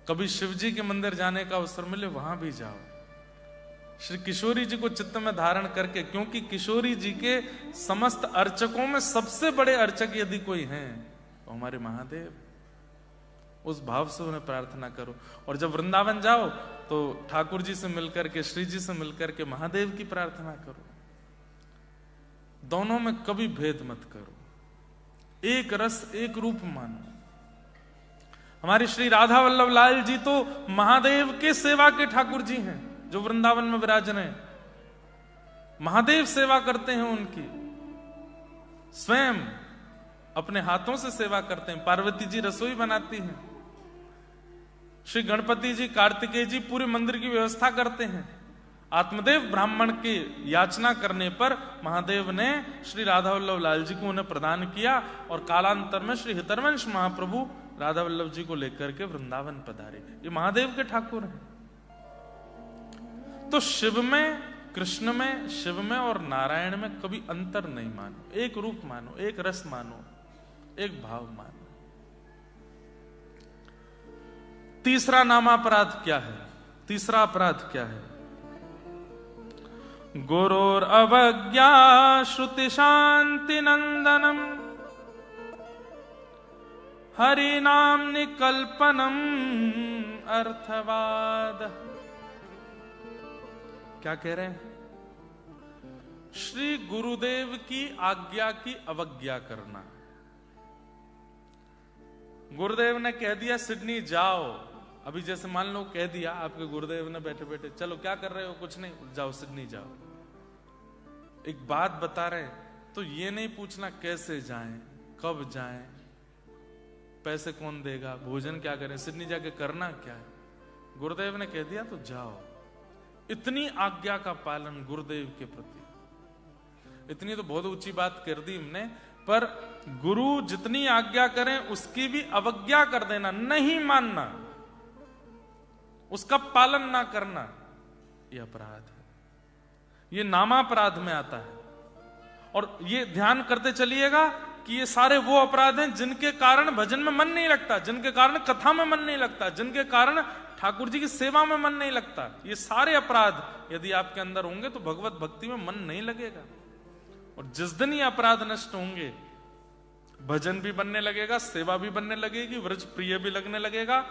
कभी शिव जी के मंदिर जाने का अवसर मिले वहां भी जाओ। श्री किशोरी जी को चित्त में धारण करके, क्योंकि किशोरी जी के समस्त अर्चकों में सबसे बड़े अर्चक यदि कोई हैं तो हमारे महादेव। उस भाव से उन्हें प्रार्थना करो। और जब वृंदावन जाओ तो ठाकुर जी से मिलकर के, श्री जी से मिलकर के महादेव की प्रार्थना करो। दोनों में कभी भेद मत करो, एक रस एक रूप मानो। हमारे श्री राधा वल्लभ लाल जी तो महादेव के सेवा के ठाकुर जी हैं, जो वृंदावन में विराज रहे हैं। महादेव सेवा करते हैं उनकी, स्वयं अपने हाथों से सेवा करते हैं। पार्वती जी रसोई बनाती हैं, श्री गणपति जी, कार्तिकेय जी पूरे मंदिर की व्यवस्था करते हैं। आत्मदेव ब्राह्मण की याचना करने पर महादेव ने श्री राधा वल्लभ लाल जी को उन्हें प्रदान किया, और कालांतर में श्री हितरवंश महाप्रभु राधा वल्लभ जी को लेकर के वृंदावन पधारे। ये महादेव के ठाकुर हैं। तो शिव में, कृष्ण में, शिव में और नारायण में कभी अंतर नहीं मानो, एक रूप मानो, एक रस मानो, एक भाव मानो। तीसरा नामापराध क्या है? तीसरा अपराध क्या है? गुरोर अवज्ञा श्रुति शांति नंदनम हरि नाम निकल्पनम अर्थवाद। क्या कह रहे हैं? श्री गुरुदेव की आज्ञा की अवज्ञा करना। गुरुदेव ने कह दिया सिडनी जाओ, अभी जैसे मान लो कह दिया आपके गुरुदेव ने बैठे बैठे, चलो क्या कर रहे हो, कुछ नहीं, जाओ सिडनी जाओ। एक बात बता रहे हैं तो ये नहीं पूछना कैसे जाएं, कब जाएं, पैसे कौन देगा, भोजन क्या करें, सिडनी जाके करना क्या है। गुरुदेव ने कह दिया तो जाओ। इतनी आज्ञा का पालन गुरुदेव के प्रति, इतनी तो बहुत ऊंची बात कर दी हमने, पर गुरु जितनी आज्ञा करें उसकी भी अवज्ञा कर देना, नहीं मानना, उसका पालन ना करना, यह अपराध है। यह नामापराध में आता है। और ये ध्यान करते चलिएगा कि ये सारे वो अपराध हैं जिनके कारण भजन में मन नहीं लगता, जिनके कारण कथा में मन नहीं लगता, जिनके कारण ठाकुर जी की सेवा में मन नहीं लगता। ये सारे अपराध यदि आपके अंदर होंगे तो भगवत भक्ति में मन नहीं लगेगा। और जिस दिन ये अपराध नष्ट होंगे, भजन भी बनने लगेगा, सेवा भी बनने लगेगी, व्रज प्रिय भी लगने लगेगा,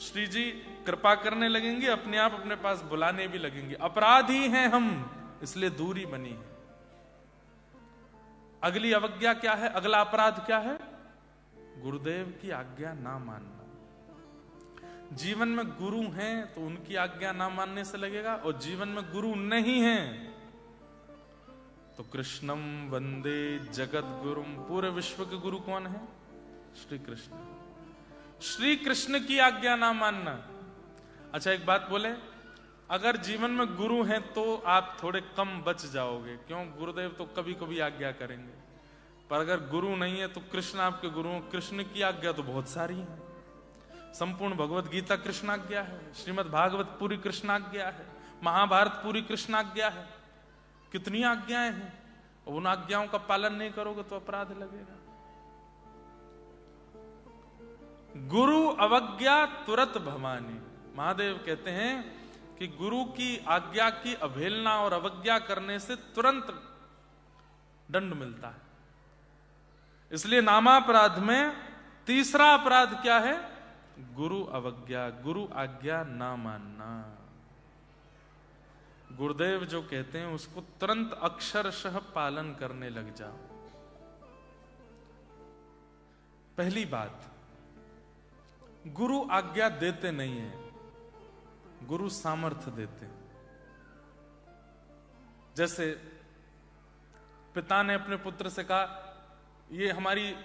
श्री जी कृपा करने लगेंगे, अपने आप अपने पास बुलाने भी लगेंगे। अपराधी हैं हम, इसलिए दूरी बनी है। अगली अवज्ञा क्या है? अगला अपराध क्या है? गुरुदेव की आज्ञा ना मानना। जीवन में गुरु हैं तो उनकी आज्ञा ना मानने से लगेगा, और जीवन में गुरु नहीं हैं तो कृष्णम वंदे जगत गुरुम, पूरे विश्व के गुरु कौन है? श्री कृष्ण। श्री कृष्ण की आज्ञा ना मानना। अच्छा एक बात बोले, अगर जीवन में गुरु हैं तो आप थोड़े कम बच जाओगे। क्यों? गुरुदेव तो कभी कभी आज्ञा करेंगे, पर अगर गुरु नहीं है तो कृष्ण आपके गुरु हैं। कृष्ण की आज्ञा तो बहुत सारी है। संपूर्ण भगवत गीता कृष्णाज्ञा है, श्रीमद् भागवत पूरी कृष्णाज्ञा है, महाभारत पूरी कृष्णाज्ञा है। कितनी आज्ञाएं हैं, उन आज्ञाओं का पालन नहीं करोगे तो अपराध लगेगा। गुरु अवज्ञा तुरत भवानी। महादेव कहते हैं कि गुरु की आज्ञा की अवहेलना और अवज्ञा करने से तुरंत दंड मिलता है। इसलिए नामापराध में तीसरा अपराध क्या है? गुरु अवज्ञा, गुरु आज्ञा ना मानना। गुरुदेव जो कहते हैं उसको तुरंत अक्षरशः पालन करने लग जाओ। पहली बात, गुरु आज्ञा देते नहीं है, गुरु सामर्थ्य देते हैं। जैसे पिता ने अपने पुत्र से कहा ये हमारी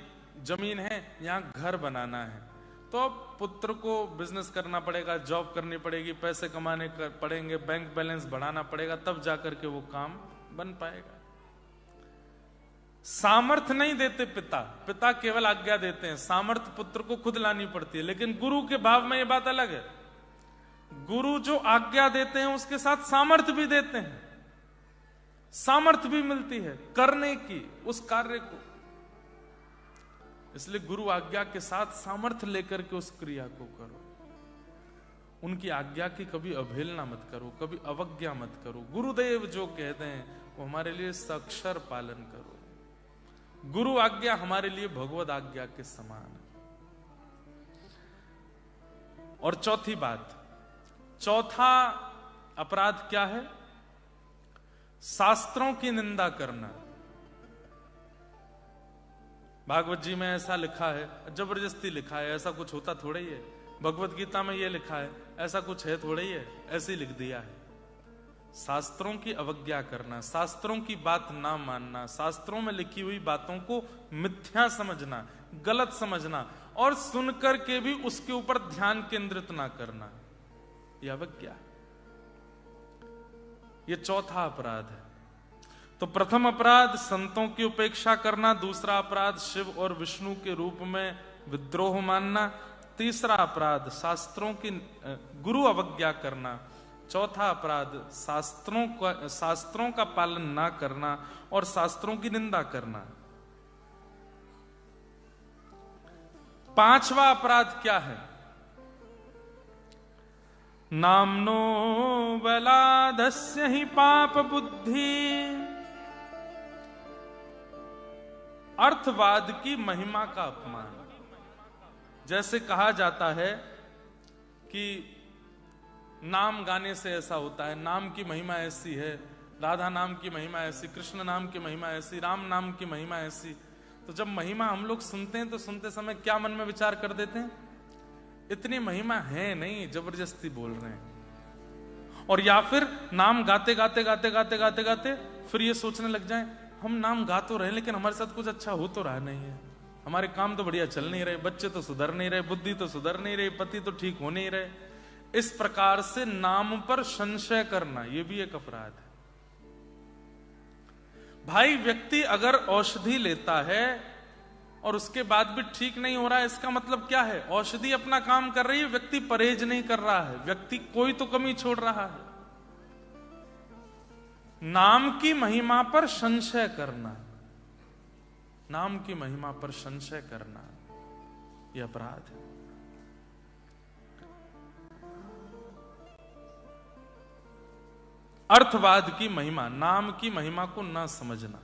जमीन है, यहां घर बनाना है, तो अब पुत्र को बिजनेस करना पड़ेगा, जॉब करनी पड़ेगी, पैसे कमाने पड़ेंगे, बैंक बैलेंस बढ़ाना पड़ेगा, तब जाकर के वो काम बन पाएगा। सामर्थ्य नहीं देते पिता, पिता केवल आज्ञा देते हैं, सामर्थ्य पुत्र को खुद लानी पड़ती है। लेकिन गुरु के भाव में ये बात अलग है। गुरु जो आज्ञा देते हैं उसके साथ सामर्थ्य भी देते हैं, सामर्थ्य भी मिलती है करने की उस कार्य को। इसलिए गुरु आज्ञा के साथ सामर्थ्य लेकर के उस क्रिया को करो। उनकी आज्ञा की कभी अवहेलना मत करो, कभी अवज्ञा मत करो। गुरुदेव जो कहते हैं वो हमारे लिए सक्षर पालन करो। गुरु आज्ञा हमारे लिए भगवद आज्ञा के समान है। और चौथी बात, चौथा अपराध क्या है? शास्त्रों की निंदा करना। भागवत जी में ऐसा लिखा है, जबरदस्ती लिखा है, ऐसा कुछ होता थोड़ा ही है। भगवत गीता में ये लिखा है, ऐसा कुछ है थोड़ा ही है, ऐसे ही लिख दिया है। शास्त्रों की अवज्ञा करना, शास्त्रों की बात ना मानना, शास्त्रों में लिखी हुई बातों को मिथ्या समझना, गलत समझना और सुनकर के भी उसके ऊपर ध्यान केंद्रित ना करना, यह अवज्ञा है। यह चौथा अपराध है। तो प्रथम अपराध संतों की उपेक्षा करना, दूसरा अपराध शिव और विष्णु के रूप में विद्रोह मानना, तीसरा अपराध शास्त्रों की गुरु अवज्ञा करना, चौथा अपराध शास्त्रों का पालन ना करना और शास्त्रों की निंदा करना। पांचवा अपराध क्या है? नामनो बलादस्य ही पाप बुद्धि, अर्थवाद की महिमा का अपमान। जैसे कहा जाता है कि नाम गाने से ऐसा होता है, नाम की महिमा ऐसी है, राधा नाम की महिमा ऐसी, कृष्ण नाम की महिमा ऐसी, राम नाम की महिमा ऐसी। तो जब महिमा हम लोग सुनते हैं तो सुनते समय क्या मन में विचार कर देते हैं? इतनी महिमा है नहीं, जबरदस्ती बोल रहे हैं। और या फिर नाम गाते गाते गाते गाते गाते गाते फिर ये सोचने लग जाएं, हम नाम गा तो रहे लेकिन हमारे साथ कुछ अच्छा हो तो रहा नहीं है, हमारे काम तो बढ़िया चल नहीं रहे, बच्चे तो सुधर नहीं रहे, बुद्धि तो सुधर नहीं रही, पति तो ठीक हो नहीं रहे। इस प्रकार से नाम पर संशय करना, यह भी एक अपराध है। भाई, व्यक्ति अगर औषधि लेता है और उसके बाद भी ठीक नहीं हो रहा है, इसका मतलब क्या है? औषधि अपना काम कर रही है, व्यक्ति परहेज नहीं कर रहा है, व्यक्ति कोई तो कमी छोड़ रहा है। नाम की महिमा पर संशय करना, नाम की महिमा पर संशय करना, यह अपराध है। अर्थवाद की महिमा, नाम की महिमा को ना समझना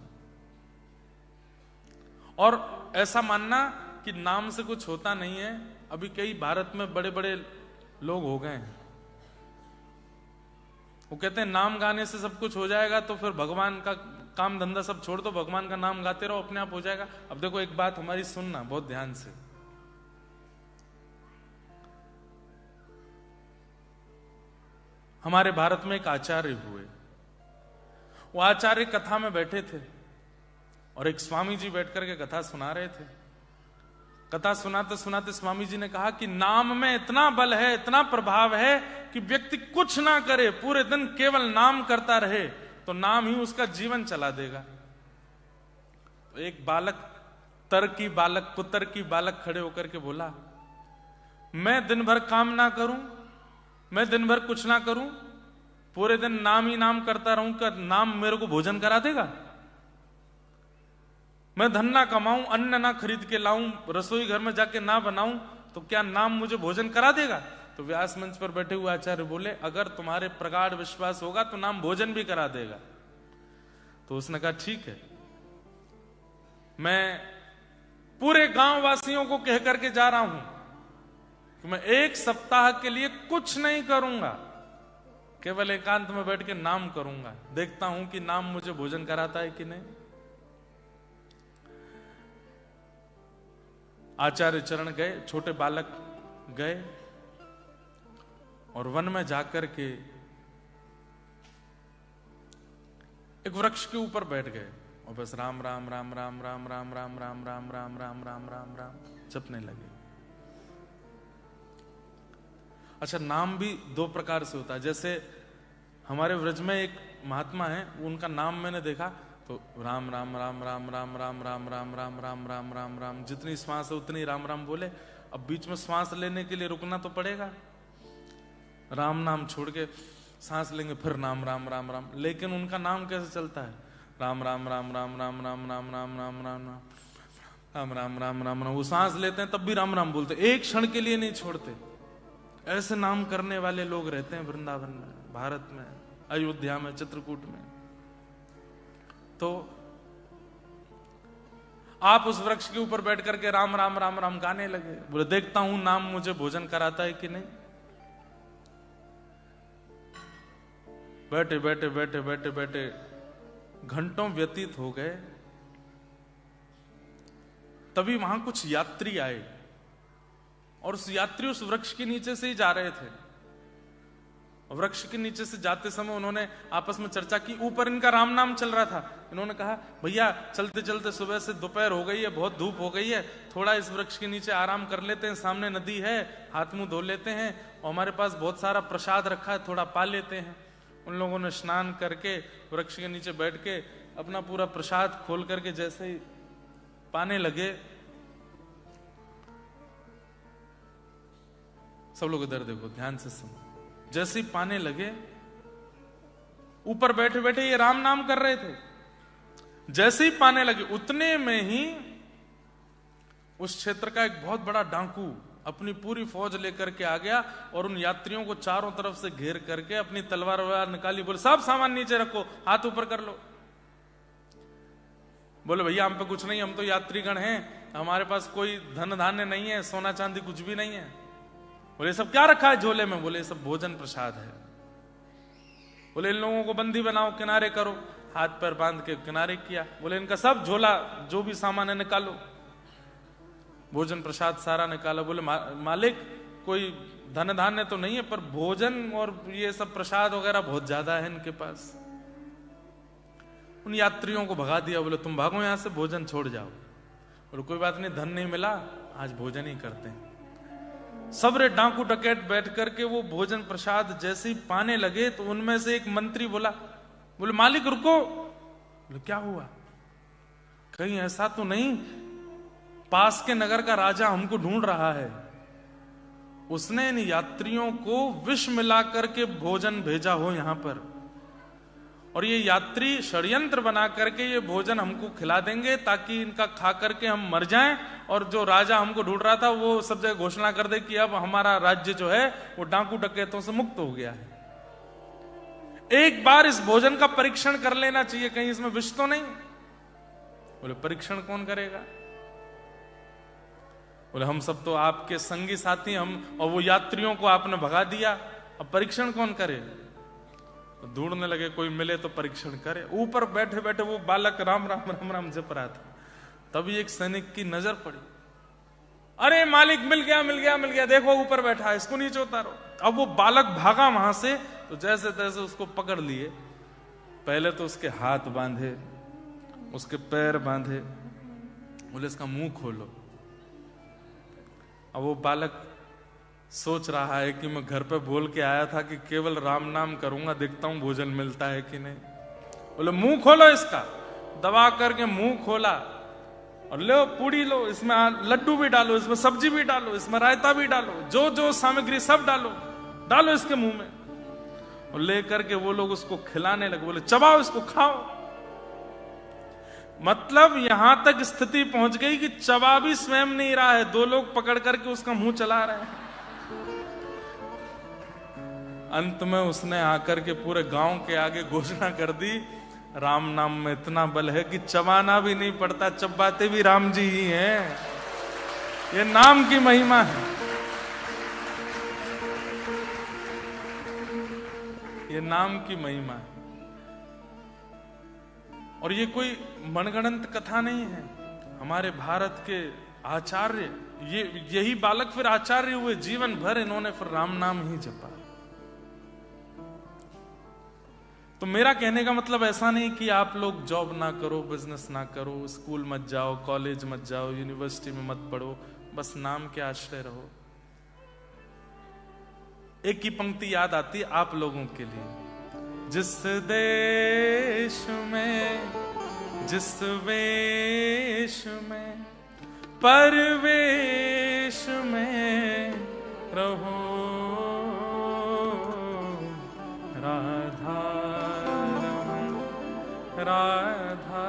और ऐसा मानना कि नाम से कुछ होता नहीं है। अभी कई भारत में बड़े बड़े लोग हो गए हैं, वो कहते हैं नाम गाने से सब कुछ हो जाएगा, तो फिर भगवान का काम धंधा सब छोड़ दो, भगवान का नाम गाते रहो, अपने आप हो जाएगा। अब देखो, एक बात हमारी सुनना बहुत ध्यान से। हमारे भारत में एक आचार्य हुए, वो आचार्य कथा में बैठे थे और एक स्वामी जी बैठ करके कथा सुना रहे थे। कथा सुनाते सुनाते स्वामी जी ने कहा कि नाम में इतना बल है, इतना प्रभाव है कि व्यक्ति कुछ ना करे, पूरे दिन केवल नाम करता रहे तो नाम ही उसका जीवन चला देगा। तो एक बालक, कुतर की बालक खड़े होकर के बोला, मैं दिन भर काम ना करूं, मैं दिन भर कुछ ना करूं, पूरे दिन नाम ही नाम करता रहूं, का नाम मेरे को भोजन करा देगा? मैं धन ना कमाऊं, अन्न ना खरीद के लाऊं, रसोई घर में जाके ना बनाऊं, तो क्या नाम मुझे भोजन करा देगा? तो व्यास मंच पर बैठे हुए आचार्य बोले, अगर तुम्हारे प्रगाढ़ विश्वास होगा तो नाम भोजन भी करा देगा। तो उसने कहा, ठीक है, मैं पूरे गांव वासियों को कह करके जा रहा हूं कि मैं 1 सप्ताह के लिए कुछ नहीं करूंगा, केवल एकांत में बैठ के नाम करूंगा, देखता हूं कि नाम मुझे भोजन कराता है कि नहीं। आचार्य चरण गए, छोटे बालक गए और वन में जाकर के एक वृक्ष के ऊपर बैठ गए और बस राम राम राम राम राम राम राम राम राम राम राम राम राम राम जपने लगे। अच्छा, नाम भी 2 प्रकार से होता है। जैसे हमारे व्रज में एक महात्मा है, उनका नाम मैंने देखा तो राम राम राम राम राम राम राम राम राम राम राम राम राम, जितनी श्वास है उतनी राम राम बोले। अब बीच में श्वास लेने के लिए रुकना तो पड़ेगा, राम नाम छोड़ के सांस लेंगे फिर नाम राम राम राम, लेकिन उनका नाम कैसे चलता है? राम राम राम राम राम राम राम राम राम राम राम राम राम राम राम राम। वो सांस लेते हैं तब भी राम राम बोलते, एक क्षण के लिए नहीं छोड़ते। ऐसे नाम करने वाले लोग रहते हैं वृंदावन में, भारत में, अयोध्या में, चित्रकूट में। तो आप उस वृक्ष के ऊपर बैठ करके राम राम राम राम गाने लगे। बोले देखता हूं नाम मुझे भोजन कराता है कि नहीं। बैठे बैठे बैठे बैठे बैठे घंटों व्यतीत हो गए। तभी वहां कुछ यात्री आए और उस यात्री उस वृक्ष के नीचे से ही जा रहे थे। वृक्ष के नीचे से जाते समय उन्होंने आपस में चर्चा की। ऊपर इनका राम नाम चल रहा था। इन्होंने कहा भैया चलते चलते सुबह से दोपहर हो गई है, बहुत धूप हो गई है, थोड़ा इस वृक्ष के नीचे आराम कर लेते हैं, सामने नदी है, हाथ मुंह धो लेते हैं और हमारे पास बहुत सारा प्रसाद रखा है, थोड़ा पा लेते हैं। उन लोगों ने स्नान करके वृक्ष के नीचे बैठ के अपना पूरा प्रसाद खोल करके जैसे ही पाने लगे, सब लोग इधर देखो, ध्यान से सुनो। जैसे ही पाने लगे, ऊपर बैठे बैठे ये राम नाम कर रहे थे, जैसे ही पाने लगे उतने में ही उस क्षेत्र का एक बहुत बड़ा डाकू अपनी पूरी फौज लेकर के आ गया और उन यात्रियों को चारों तरफ से घेर करके अपनी तलवार वलवार निकाली। बोले सब सामान नीचे रखो, हाथ ऊपर कर लो। बोले भैया हम पे कुछ नहीं, हम तो यात्रीगण हैं, हमारे पास कोई धन धान्य नहीं है, सोना चांदी कुछ भी नहीं है। बोले सब क्या रखा है झोले में? बोले सब भोजन प्रसाद है। बोले इन लोगों को बंदी बनाओ, किनारे करो। हाथ पैर बांध के किनारे किया। बोले इनका सब झोला जो भी सामान है निकालो। भोजन प्रसाद सारा निकाला। बोले मालिक कोई धन धान्य तो नहीं है, पर भोजन और ये सब प्रसाद वगैरह बहुत ज्यादा है इनके पास। उन यात्रियों को भगा दिया। बोले तुम भागो यहां से, भोजन छोड़ जाओ। बोले कोई बात नहीं, धन नहीं मिला, आज भोजन ही करते हैं। सबरे डाकू डकैत बैठ करके वो भोजन प्रसाद जैसे ही पाने लगे तो उनमें से एक मंत्री बोला, बोले मालिक रुको। बोले क्या हुआ? कहीं ऐसा तो नहीं पास के नगर का राजा हमको ढूंढ रहा है, उसने इन यात्रियों को विष मिला करके भोजन भेजा हो यहां पर, और ये यात्री षड्यंत्र बना करके ये भोजन हमको खिला देंगे ताकि इनका खा करके हम मर जाएं, और जो राजा हमको ढूंढ रहा था वो सब जगह घोषणा कर दे कि अब हमारा राज्य जो है वो डाकू डकैतों से मुक्त हो गया है। एक बार इस भोजन का परीक्षण कर लेना चाहिए, कहीं इसमें विष तो नहीं। बोले परीक्षण कौन करेगा? बोले हम सब तो आपके संगी साथी हम, और वो यात्रियों को आपने भगा दिया, अब परीक्षण कौन करे? तो ढूंढने लगे कोई मिले तो परीक्षण करे। ऊपर बैठे बैठे वो बालक राम राम राम राम जप रहा था। तभी एक सैनिक की नजर पड़ी। अरे मालिक मिल गया मिल गया मिल गया, देखो ऊपर बैठा है, इसको नीचे उतारो। अब वो बालक भागा वहां से, तो जैसे तैसे उसको पकड़ लिए। पहले तो उसके हाथ बांधे, उसके पैर बांधे, बोले इसका मुंह खोलो। अब वो बालक सोच रहा है कि मैं घर पे बोल के आया था कि केवल राम नाम करूंगा, देखता हूं भोजन मिलता है कि नहीं। बोले मुंह खोलो इसका। दबा करके मुंह खोला और लो पूड़ी लो, इसमें लड्डू भी डालो, इसमें सब्जी भी डालो, इसमें रायता भी डालो, जो जो सामग्री सब डालो, डालो इसके मुंह में। और लेकर के वो लोग उसको खिलाने लगे। बोले चबाओ इसको, खाओ। मतलब यहां तक स्थिति पहुंच गई कि चबा भी स्वयं नहीं रहा है, दो लोग पकड़ करके उसका मुंह चला रहे हैं। अंत में उसने आकर के पूरे गांव के आगे घोषणा कर दी, राम नाम में इतना बल है कि चबाना भी नहीं पड़ता, चबाते भी राम जी ही हैं। ये नाम की महिमा है, ये नाम की महिमा है। और ये कोई मनगढ़ंत कथा नहीं है। हमारे भारत के आचार्य, यही बालक फिर आचार्य हुए। जीवन भर इन्होंने फिर राम नाम ही जपा। तो मेरा कहने का मतलब ऐसा नहीं कि आप लोग जॉब ना करो, बिजनेस ना करो, स्कूल मत जाओ, कॉलेज मत जाओ, यूनिवर्सिटी में मत पढ़ो, बस नाम के आश्रय रहो। एक ही पंक्ति याद आती है आप लोगों के लिए, जिस देश में जिस वेश में परवेश में रहो, राधा राधा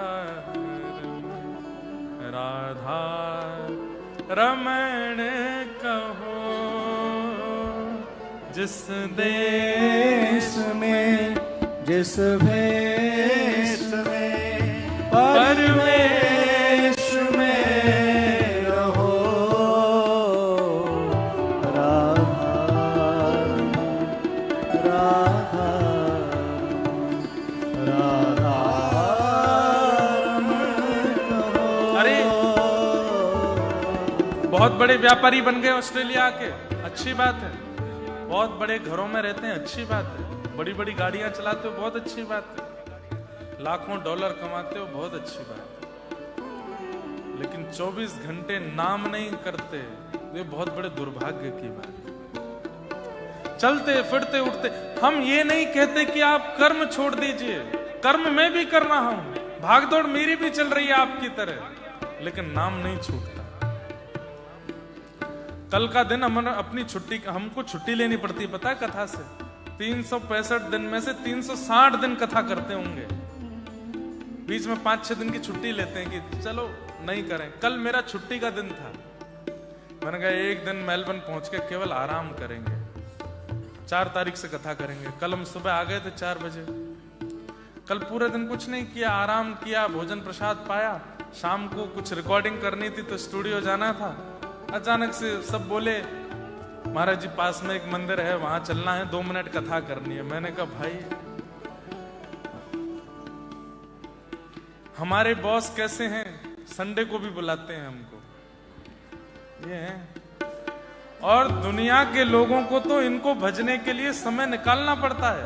राधा रमण कहो, जिस देश में जिस भेष में परवेश में रहो, राधा राधा रमण कहो। अरे बहुत बड़े व्यापारी बन गए ऑस्ट्रेलिया के, अच्छी बात है। बहुत बड़े घरों में रहते हैं, अच्छी बात है। बड़ी बड़ी गाड़ियां चलाते हो, बहुत अच्छी बात है। लाखों डॉलर कमाते हो, बहुत अच्छी बात है। लेकिन 24 घंटे नाम नहीं करते, ये बहुत बड़े दुर्भाग्य की बात है। चलते फिरते उठते, हम ये नहीं कहते कि आप कर्म छोड़ दीजिए, कर्म मैं भी कर रहा हूं, भागदौड़ मेरी भी चल रही है आपकी तरह, लेकिन नाम नहीं छूटता। कल का दिन हम अपनी छुट्टी, हमको छुट्टी लेनी पड़ती है, पता है, कथा से। 365 दिन में से 360 दिन कथा करते होंगे, बीच में 5-6 दिन की छुट्टी लेते हैं कि चलो नहीं करें। कल मेरा छुट्टी का दिन था, मैंने कहा एक दिन मेलबर्न पहुंच के केवल आराम करेंगे, 4 तारीख से कथा करेंगे। कल हम सुबह आ गए थे 4 बजे। कल पूरे दिन कुछ नहीं किया, आराम किया, भोजन प्रसाद पाया। शाम को कुछ रिकॉर्डिंग करनी थी तो स्टूडियो जाना था। अचानक से सब बोले महाराज जी पास में एक मंदिर है, वहां चलना है, 2 मिनट कथा करनी है। मैंने कहा भाई हमारे बॉस कैसे हैं, संडे को भी बुलाते हैं हमको, ये है। और दुनिया के लोगों को तो इनको भजने के लिए समय निकालना पड़ता है,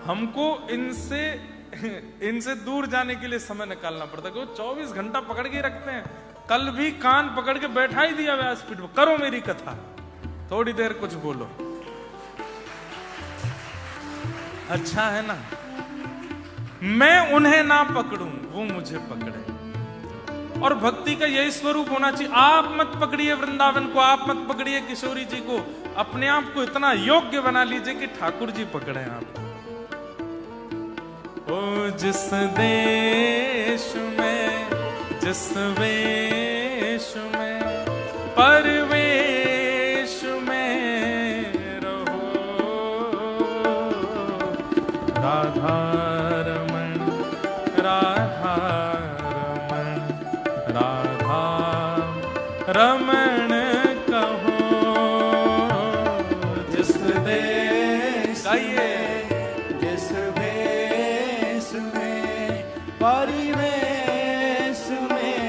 हमको इनसे दूर जाने के लिए समय निकालना पड़ता है। 24 घंटा पकड़ के रखते हैं। कल भी कान पकड़ के बैठा ही दिया व्यासपीठ पर, करो मेरी कथा, थोड़ी देर कुछ बोलो। अच्छा है ना, मैं उन्हें ना पकड़ूं, वो मुझे पकड़े। और भक्ति का यही स्वरूप होना चाहिए। आप मत पकड़िए वृंदावन को, आप मत पकड़िए किशोरी जी को, अपने आप को इतना योग्य बना लीजिए कि ठाकुर जी पकड़े आप। ओ जिस देश में जिस वेश में परवेश में रहो, राधा रमण राधा रमण राधा रमण कहो। जिस देश में जिस भेष में परिवेश में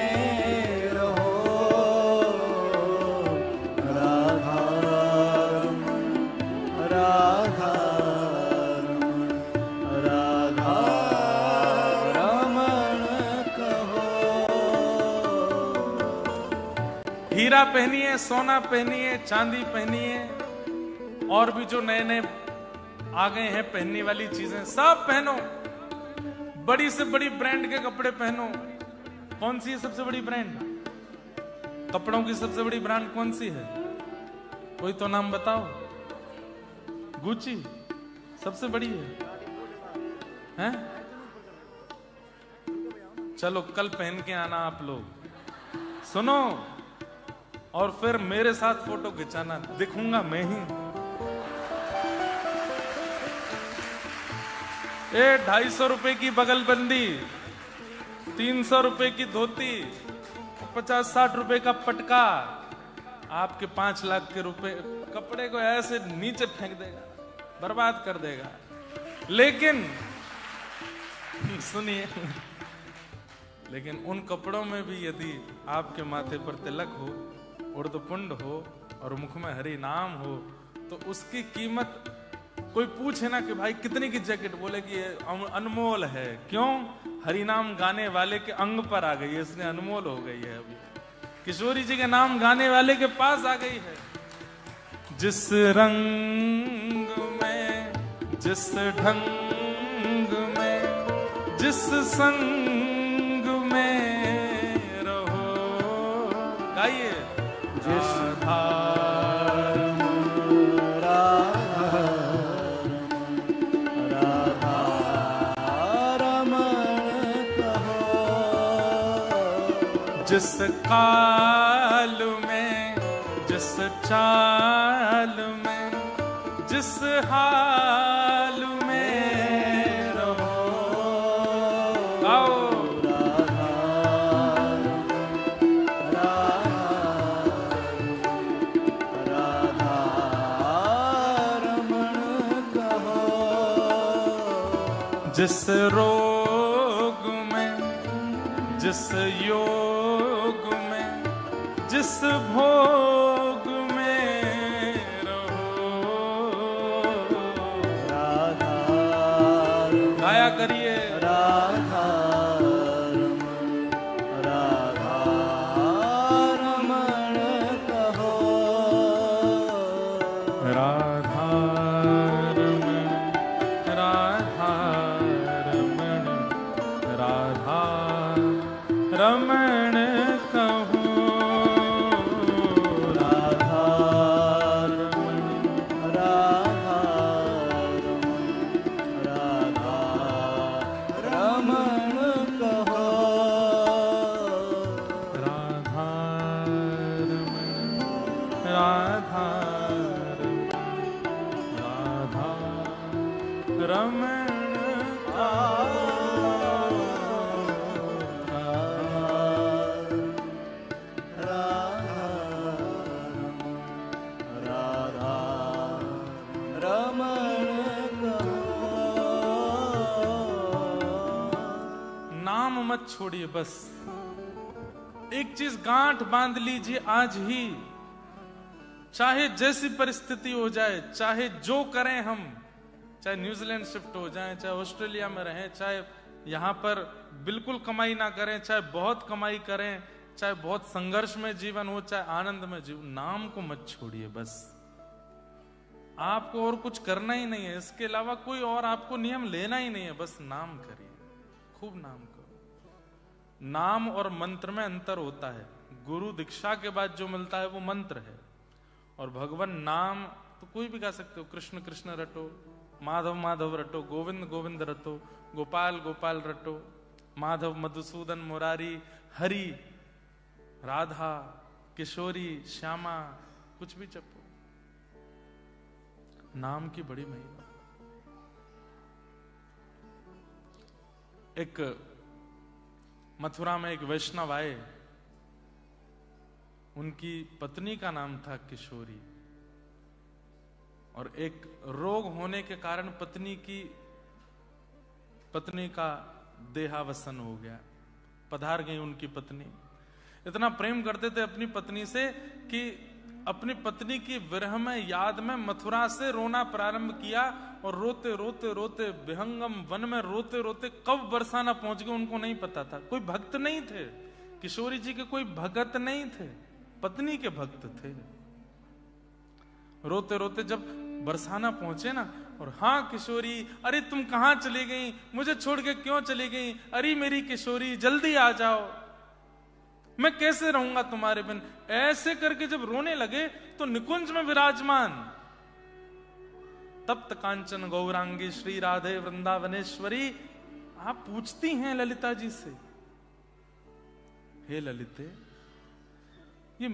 रहो, राधा राधा राधा रमण कहो। हीरा पहनिए, सोना पहनिए, चांदी पहनिए, और भी जो नए नए आ गए हैं पहनने वाली चीजें सब पहनो। बड़ी से बड़ी ब्रांड के कपड़े पहनो। कौन सी है सबसे बड़ी ब्रांड? कपड़ों की सबसे बड़ी ब्रांड कौन सी है? कोई तो नाम बताओ। गुची सबसे बड़ी है? चलो कल पहन के आना आप लोग, सुनो, और फिर मेरे साथ फोटो खिंचाना, दिखूंगा मैं ही। 250 रुपए की बगलबंदी, 300 रुपए की धोती, 50-60 रुपए का पटका, आपके 5 लाख के रुपए कपड़े को ऐसे नीचे फेंक देगा, बर्बाद कर देगा। लेकिन सुनिए, लेकिन उन कपड़ों में भी यदि आपके माथे पर तिलक हो, उर्दपुंड हो और मुख में हरि नाम हो, तो उसकी कीमत, कोई पूछे ना कि भाई कितने की जैकेट, बोले कि ये अनमोल है। क्यों? हरिनाम गाने वाले के अंग पर आ गई है, इसलिए अनमोल हो गई है। अभी किशोरी जी के नाम गाने वाले के पास आ गई है। जिस रंग में, जिस ढंग में, जिस संग में रहो, गाइए। जिस जिस काल में, जिस चाल में जिस हाल में रहो। आओ जिस रोग में, जिस योग में, जिस भोग में रहो। राधा गाया करिए। राधा राधा रमण कहो। राधा रमण, राधा रमण, राधा रमण कहो। राधा रमण राधा रमण कहो। राधा रमण, राधा रमण, राधा रमण नाम मत छोड़िए। बस एक चीज गांठ बांध लीजिए आज ही, चाहे जैसी परिस्थिति हो जाए, चाहे जो करें हम, चाहे न्यूजीलैंड शिफ्ट हो जाएं, चाहे ऑस्ट्रेलिया में रहें, चाहे यहां पर बिल्कुल कमाई ना करें, चाहे बहुत कमाई करें, चाहे बहुत संघर्ष में जीवन हो, चाहे आनंद में जीवन, नाम को मत छोड़िए। बस आपको और कुछ करना ही नहीं है, इसके अलावा कोई और आपको नियम लेना ही नहीं है। बस नाम करिए, खूब नाम करो। नाम और मंत्र में अंतर होता है। गुरु दीक्षा के बाद जो मिलता है वो मंत्र है, और भगवान नाम तो कोई भी गा सकते हो। कृष्ण कृष्ण रटो, माधव माधव रटो, गोविंद गोविंद रटो, गोपाल गोपाल रटो, माधव मधुसूदन मुरारी, हरि राधा किशोरी श्यामा, कुछ भी जपो। नाम की बड़ी महिमा। एक मथुरा में एक वैष्णव आए, उनकी पत्नी का नाम था किशोरी, और एक रोग होने के कारण पत्नी का देहावसन हो गया। पधार गई उनकी पत्नी। इतना प्रेम करते थे अपनी पत्नी से कि अपनी पत्नी की विरह में, याद में मथुरा से रोना प्रारंभ किया, और रोते रोते रोते विहंगम वन में रोते रोते कब बरसाना पहुंच गए उनको नहीं पता था। कोई भक्त नहीं थे, किशोरी जी के कोई भगत नहीं थे, पत्नी के भक्त थे। रोते रोते जब बरसाना पहुंचे ना, और हाँ किशोरी, अरे तुम कहां चली गई, मुझे छोड़ के क्यों चली गई, अरे मेरी किशोरी जल्दी आ जाओ, मैं कैसे रहूंगा तुम्हारे बिन। ऐसे करके जब रोने लगे तो निकुंज में विराजमान तप्त कांचन गौरांगी श्री राधे वृंदावनेश्वरी, आप पूछती हैं ललिता जी से, हे ललिते, ये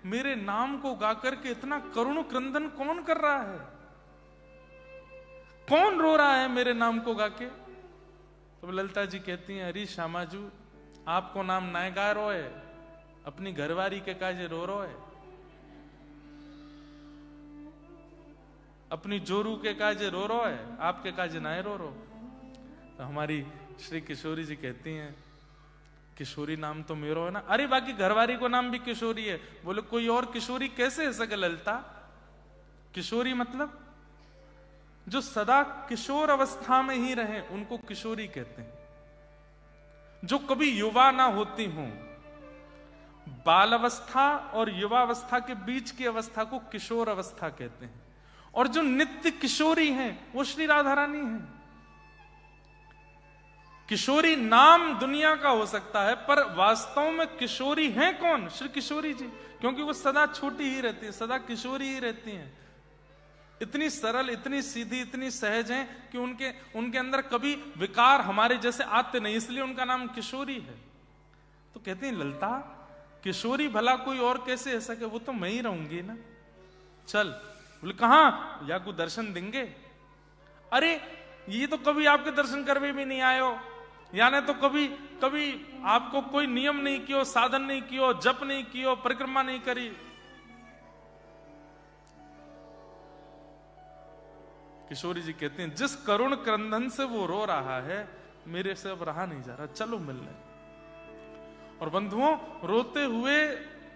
मेरे नाम को गाकर के इतना करुण क्रंदन कौन कर रहा है, कौन रो रहा है मेरे नाम को गाके। तो ललिता जी कहती हैं, अरे श्यामाजू, आपको नाम नाय गा रो है, अपनी घरवारी के काजे रो है, अपनी जोरू के काजे रो है, आपके काजे नाय रो। तो हमारी श्री किशोरी जी कहती हैं, किशोरी नाम तो मेरो है ना, अरे बाकी घरवारी को नाम भी किशोरी है। बोले कोई और किशोरी कैसे है सके ललिता। किशोरी मतलब जो सदा किशोर अवस्था में ही रहे उनको किशोरी कहते हैं, जो कभी युवा ना होती हूं। बाल अवस्था और युवावस्था के बीच की अवस्था को किशोर अवस्था कहते हैं, और जो नित्य किशोरी हैं वो श्री राधा रानी हैं। किशोरी नाम दुनिया का हो सकता है, पर वास्तव में किशोरी हैं कौन, श्री किशोरी जी, क्योंकि वो सदा छोटी ही रहती है, सदा किशोरी ही रहती हैं। इतनी सरल, इतनी सीधी, इतनी सहज हैं कि उनके अंदर कभी विकार हमारे जैसे आते नहीं, इसलिए उनका नाम किशोरी है। तो कहते हैं ललिता, किशोरी भला कोई और कैसे है सके, वो तो मैं ही रहूंगी ना, चल बोले कहां? या को दर्शन देंगे? अरे ये तो कभी आपके दर्शन करवे भी नहीं आयो, यानी तो कभी कभी आपको कोई नियम नहीं कियो, साधन नहीं कियो, जप नहीं कियो, परिक्रमा नहीं करी। किशोरी जी कहते हैं जिस करुण क्रंदन से वो रो रहा है, मेरे से अब रहा नहीं जा रहा, चलो मिलने। और बंधुओं, रोते हुए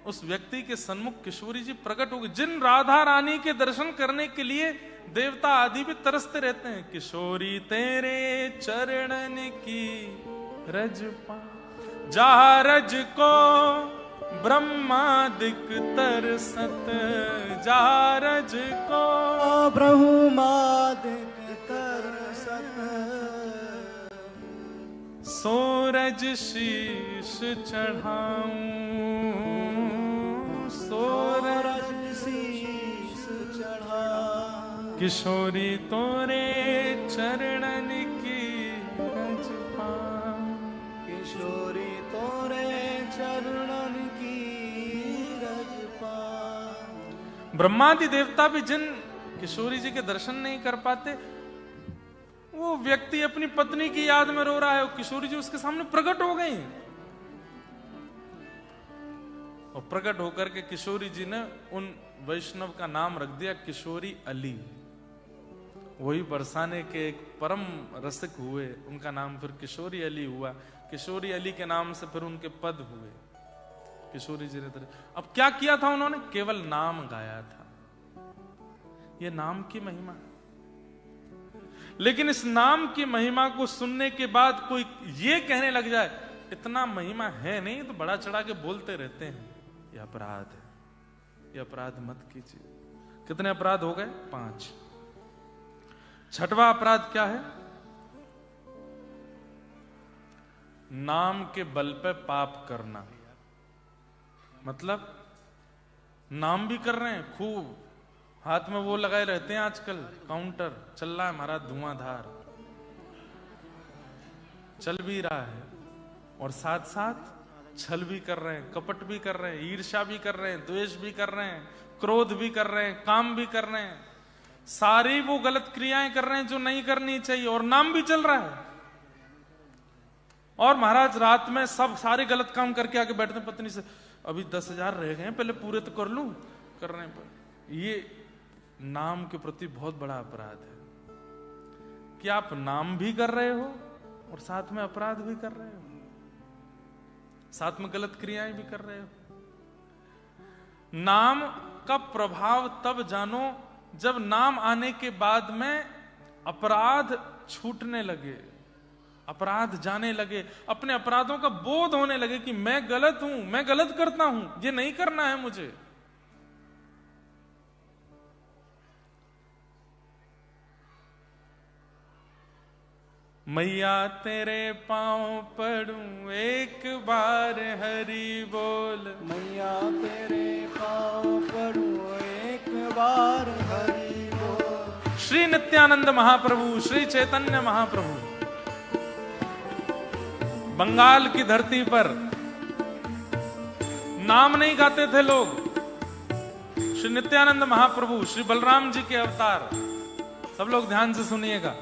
उस व्यक्ति के सन्मुख किशोरी जी प्रकट हो गई, जिन राधा रानी के दर्शन करने के लिए देवता आदि भी तरसते रहते हैं। किशोरी तेरे चरणन की रज पा, जहाँ रज को ब्रह्मादिक तरसत, जहाँ रज को ब्रह्मादिक तरसत, सूरज शीश चढ़ाऊं, सूरज शीश चढ़ा, किशोरी तोरे चरणन की रज पा, किशोरी तोरे चरणन की रज पा। ब्रह्मादि देवता भी जिन किशोरी जी के दर्शन नहीं कर पाते, वो व्यक्ति अपनी पत्नी की याद में रो रहा है, किशोरी जी उसके सामने प्रकट हो गई। और प्रकट होकर के किशोरी जी ने उन वैष्णव का नाम रख दिया किशोरी अली। वही बरसाने के एक परम रसिक हुए, उनका नाम फिर किशोरी अली हुआ। किशोरी अली के नाम से फिर उनके पद हुए। किशोरी जी ने अब क्या किया था उन्होंने? केवल नाम गाया था। यह नाम की महिमा। लेकिन इस नाम की महिमा को सुनने के बाद कोई ये कहने लग जाए इतना महिमा है नहीं, तो बड़ा चढ़ा के बोलते रहते हैं, यह अपराध है, यह अपराध मत कीजिए। कितने अपराध हो गए? 5। छठवां अपराध क्या है? नाम के बल पे पाप करना। मतलब नाम भी कर रहे हैं खूब, हाथ में वो लगाए रहते हैं, आजकल काउंटर चल रहा है हमारा, धुआंधार चल भी रहा है, और साथ साथ छल भी कर रहे हैं, कपट भी कर रहे हैं, ईर्ष्या भी कर रहे हैं, द्वेष भी कर रहे हैं, क्रोध भी कर रहे हैं, काम भी कर रहे हैं, सारी वो गलत क्रियाएं कर रहे हैं जो नहीं करनी चाहिए, और नाम भी चल रहा है। और महाराज रात में सब सारे गलत काम करके आके बैठते, पत्नी से अभी 10,000 रह गए, पहले पूरे तो कर लूं, करने पर। ये नाम के प्रति बहुत बड़ा अपराध है कि आप नाम भी कर रहे हो और साथ में अपराध भी कर रहे हो, साथ में गलत क्रियाएं भी कर रहे हो। नाम का प्रभाव तब जानो जब नाम आने के बाद में अपराध छूटने लगे, अपराध जाने लगे, अपने अपराधों का बोध होने लगे कि मैं गलत हूं, मैं गलत करता हूं, ये नहीं करना है मुझे। मैया तेरे पांव पड़ूं एक बार हरि बोल, मैया तेरे पांव पड़ूं एक बार हरि बोल। श्री नित्यानंद महाप्रभु, श्री चैतन्य महाप्रभु बंगाल की धरती पर नाम नहीं गाते थे लोग। श्री नित्यानंद महाप्रभु, श्री बलराम जी के अवतार, सब लोग ध्यान से सुनिएगा,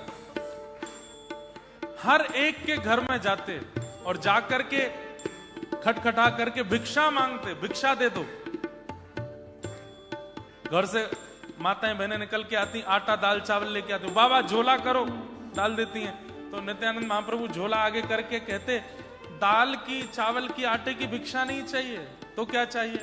हर एक के घर में जाते और जाकर के खटखटा करके भिक्षा मांगते, भिक्षा दे दो। घर से माताएं बहनें निकल के आती, आटा दाल चावल लेके आती, बाबा झोला करो, डाल देती हैं। तो नित्यानंद महाप्रभु झोला आगे करके कहते, दाल की चावल की आटे की भिक्षा नहीं चाहिए, तो क्या चाहिए?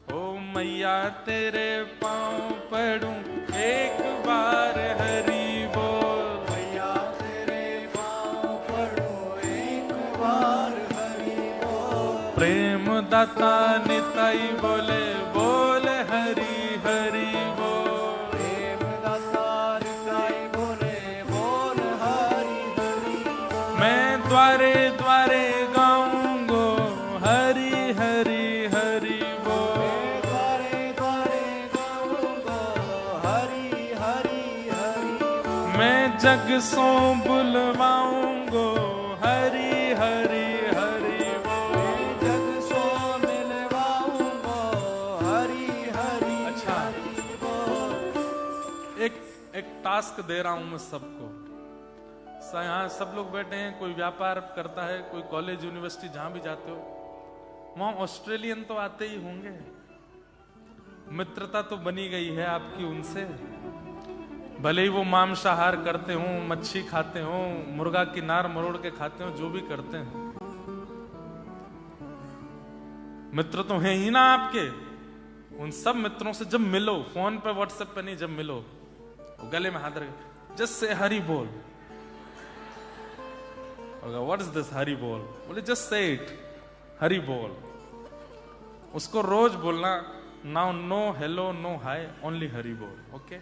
ओ मैया तेरे पांव पड़ूं एक बार हरि बोल, मैया तेरे पांव पड़ूं एक बार हरि बोल। प्रेम दाता निताई बोले, बोल हरि हरि बोल। प्रेम दाता निताई बोले, बोल हरि हरि बोल। मैं द्वारे द्वारे गाऊंगो हरि हरि हरि बोल। मैं द्वारे द्वारे गाऊंगा हरि हरि हरि बोल। मैं जग सो बुलवाऊंगो हरि हरि हरि बोल। मैं जग सो मिलवाऊंगा हरि हरि हरि बोल। एक टास्क दे रहा हूं मैं सबको। यहाँ सब लोग बैठे हैं, कोई व्यापार करता है, कोई कॉलेज यूनिवर्सिटी जहां भी जाते हो, वहां ऑस्ट्रेलियन तो आते ही होंगे। मित्रता तो बनी गई है आपकी उनसे, भले ही वो मांसाहार करते हो, मच्छी खाते हो, मुर्गा की नार मरोड़ के खाते हो, जो भी करते हैं, मित्र तो हैं ही ना आपके। उन सब मित्रों से जब मिलो, फोन पे व्हाट्सएप पे नहीं, जब मिलो गले में हाथ रख, जस्ट से हरि बोल। व्हाट इज दिस हरि बोल? बोले जस्ट से इट, हरि बोल। उसको रोज बोलना, नाउ नो हेलो नो हाय, ओनली हरि बोल। ओके,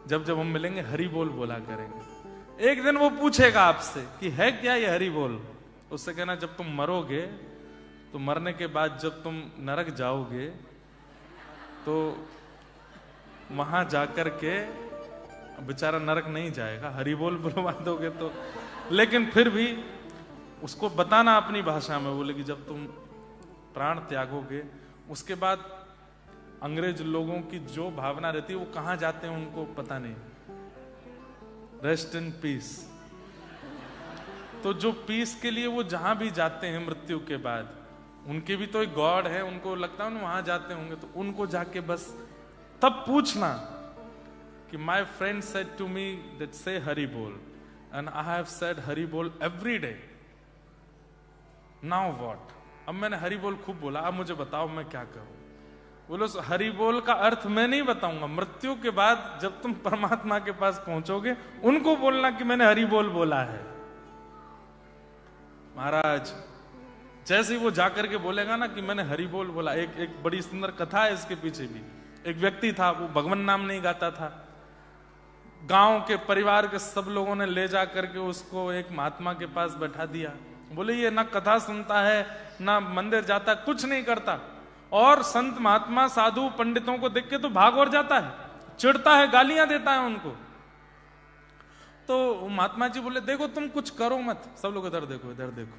जब जब हम मिलेंगे हरि बोल बोला करेंगे। एक दिन वो पूछेगा आपसे कि है क्या ये हरि बोल, उससे कहना जब तुम मरोगे तो मरने के बाद जब तुम नरक जाओगे तो वहां जाकर के, बेचारा नरक नहीं जाएगा, हरि बोल बुलवा दोगे तो, लेकिन फिर भी उसको बताना अपनी भाषा में। बोले कि जब तुम प्राण त्यागोगे उसके बाद अंग्रेज लोगों की जो भावना रहती है वो कहां जाते हैं उनको पता नहीं, रेस्ट इन पीस। तो जो पीस के लिए वो जहां भी जाते हैं मृत्यु के बाद, उनके भी तो एक गॉड है, उनको लगता है वहां जाते होंगे, तो उनको जाके बस तब पूछना कि my friend said to me that say Hari Bol, and I have said Hari Bol every day, now what? अब मैंने हरि बोल खूब बोला, अब मुझे बताओ मैं क्या करूं? बोलो हरि बोल का अर्थ मैं नहीं बताऊंगा, मृत्यु के बाद जब तुम परमात्मा के पास पहुंचोगे उनको बोलना कि मैंने हरि बोल बोला है। महाराज जैसे ही वो जाकर के बोलेगा ना कि मैंने हरि बोल बोला, एक बड़ी सुंदर कथा है इसके पीछे भी। एक व्यक्ति था, वो भगवान नाम नहीं गाता था, गांव के परिवार के सब लोगों ने ले जा करके उसको एक महात्मा के पास बैठा दिया। बोले ये ना कथा सुनता है, ना मंदिर जाता, कुछ नहीं करता, और संत महात्मा साधु पंडितों को देख के तो भाग और जाता है, चिढ़ता है, गालियां देता है उनको। तो महात्मा जी बोले देखो तुम कुछ करो मत, सब लोग इधर देखो, इधर देखो,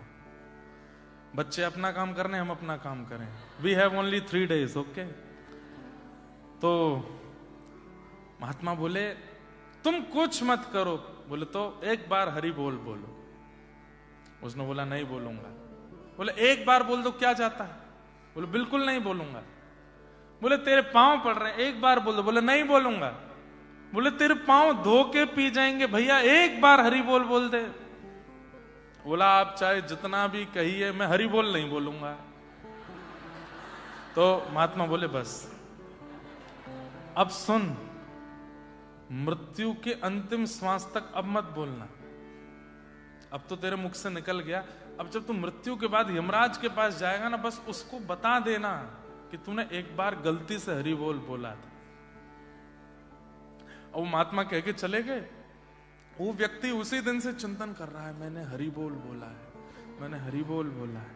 बच्चे अपना काम करने, हम अपना काम करें, we have only 3 days, okay. तो महात्मा बोले तुम कुछ मत करो। बोले तो एक बार हरि बोल बोलो। उसने बोला नहीं बोलूंगा। बोले एक बार बोल दो, क्या जाता है? बोले बिल्कुल नहीं बोलूंगा। बोले तेरे पांव पड़ रहे हैं, एक बार बोल दो। बोले नहीं बोलूंगा। बोले तेरे पांव धो के पी जाएंगे भैया, एक बार हरि बोल बोल दे। बोला आप चाहे जितना भी कहिए, मैं हरि बोल नहीं बोलूंगा। तो महात्मा बोले बस अब सुन, मृत्यु के अंतिम श्वास तक अब मत बोलना, अब तो तेरे मुख से निकल गया, अब जब तू मृत्यु के बाद यमराज के पास जाएगा ना, बस उसको बता देना कि तूने एक बार गलती से हरि बोल बोला था। और वो महात्मा कह के चले गए। वो व्यक्ति उसी दिन से चिंतन कर रहा है, मैंने हरि बोल बोला है, मैंने हरि बोल बोला है,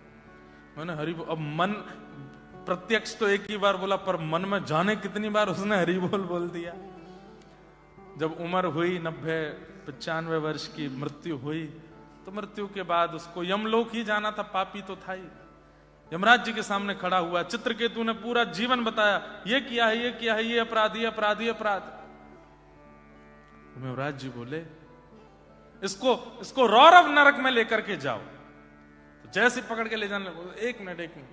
मैंने हरि बोल। अब मन प्रत्यक्ष तो एक ही बार बोला, पर मन में जाने कितनी बार उसने हरि बोल दिया। जब उम्र हुई 90-95 वर्ष की, मृत्यु हुई, तो मृत्यु के बाद उसको यमलोक ही जाना था, पापी तो था ही। यमराज जी के सामने खड़ा हुआ, चित्रकेतु ने पूरा जीवन बताया, ये किया है, ये किया है, ये अपराध, ये अपराध, ये अपराध। यमराज जी बोले इसको रौरव नरक में लेकर के जाओ। तो जैसे पकड़ के ले जाने लगे, एक मिनट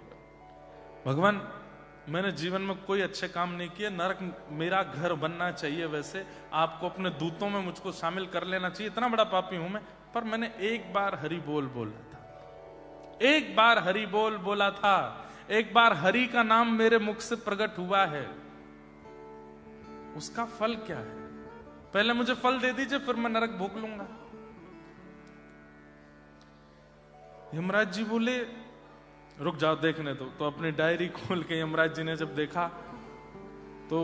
भगवान, मैंने जीवन में कोई अच्छे काम नहीं किए, नरक मेरा घर बनना चाहिए, वैसे आपको अपने दूतों में मुझको शामिल कर लेना चाहिए, इतना बड़ा पापी हूं मैं, पर मैंने एक बार हरि बोल बोला था, एक बार हरि बोल बोला था, एक बार हरि का नाम मेरे मुख से प्रकट हुआ है, उसका फल क्या है? पहले मुझे फल दे दीजिए, फिर मैं नरक भोग लूंगा। यमराज जी बोले रुक जाओ देखने दो। तो अपनी डायरी खोल के यमराज जी ने जब देखा, तो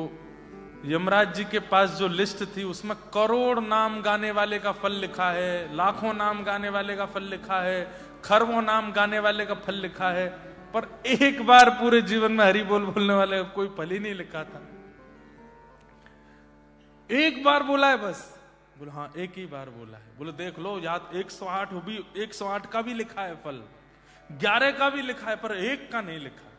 यमराज जी के पास जो लिस्ट थी उसमें करोड़ नाम गाने वाले का फल लिखा है, लाखों नाम गाने वाले का फल लिखा है, खरबों नाम गाने वाले का फल लिखा है, पर एक बार पूरे जीवन में हरि बोल बोलने वाले का कोई फल ही नहीं लिखा था। एक बार बोला है बस। बोले हाँ एक ही बार बोला है। बोले देख लो याद 108 भी, 108 का भी लिखा है फल, 11 का भी लिखा है, पर एक का नहीं लिखा।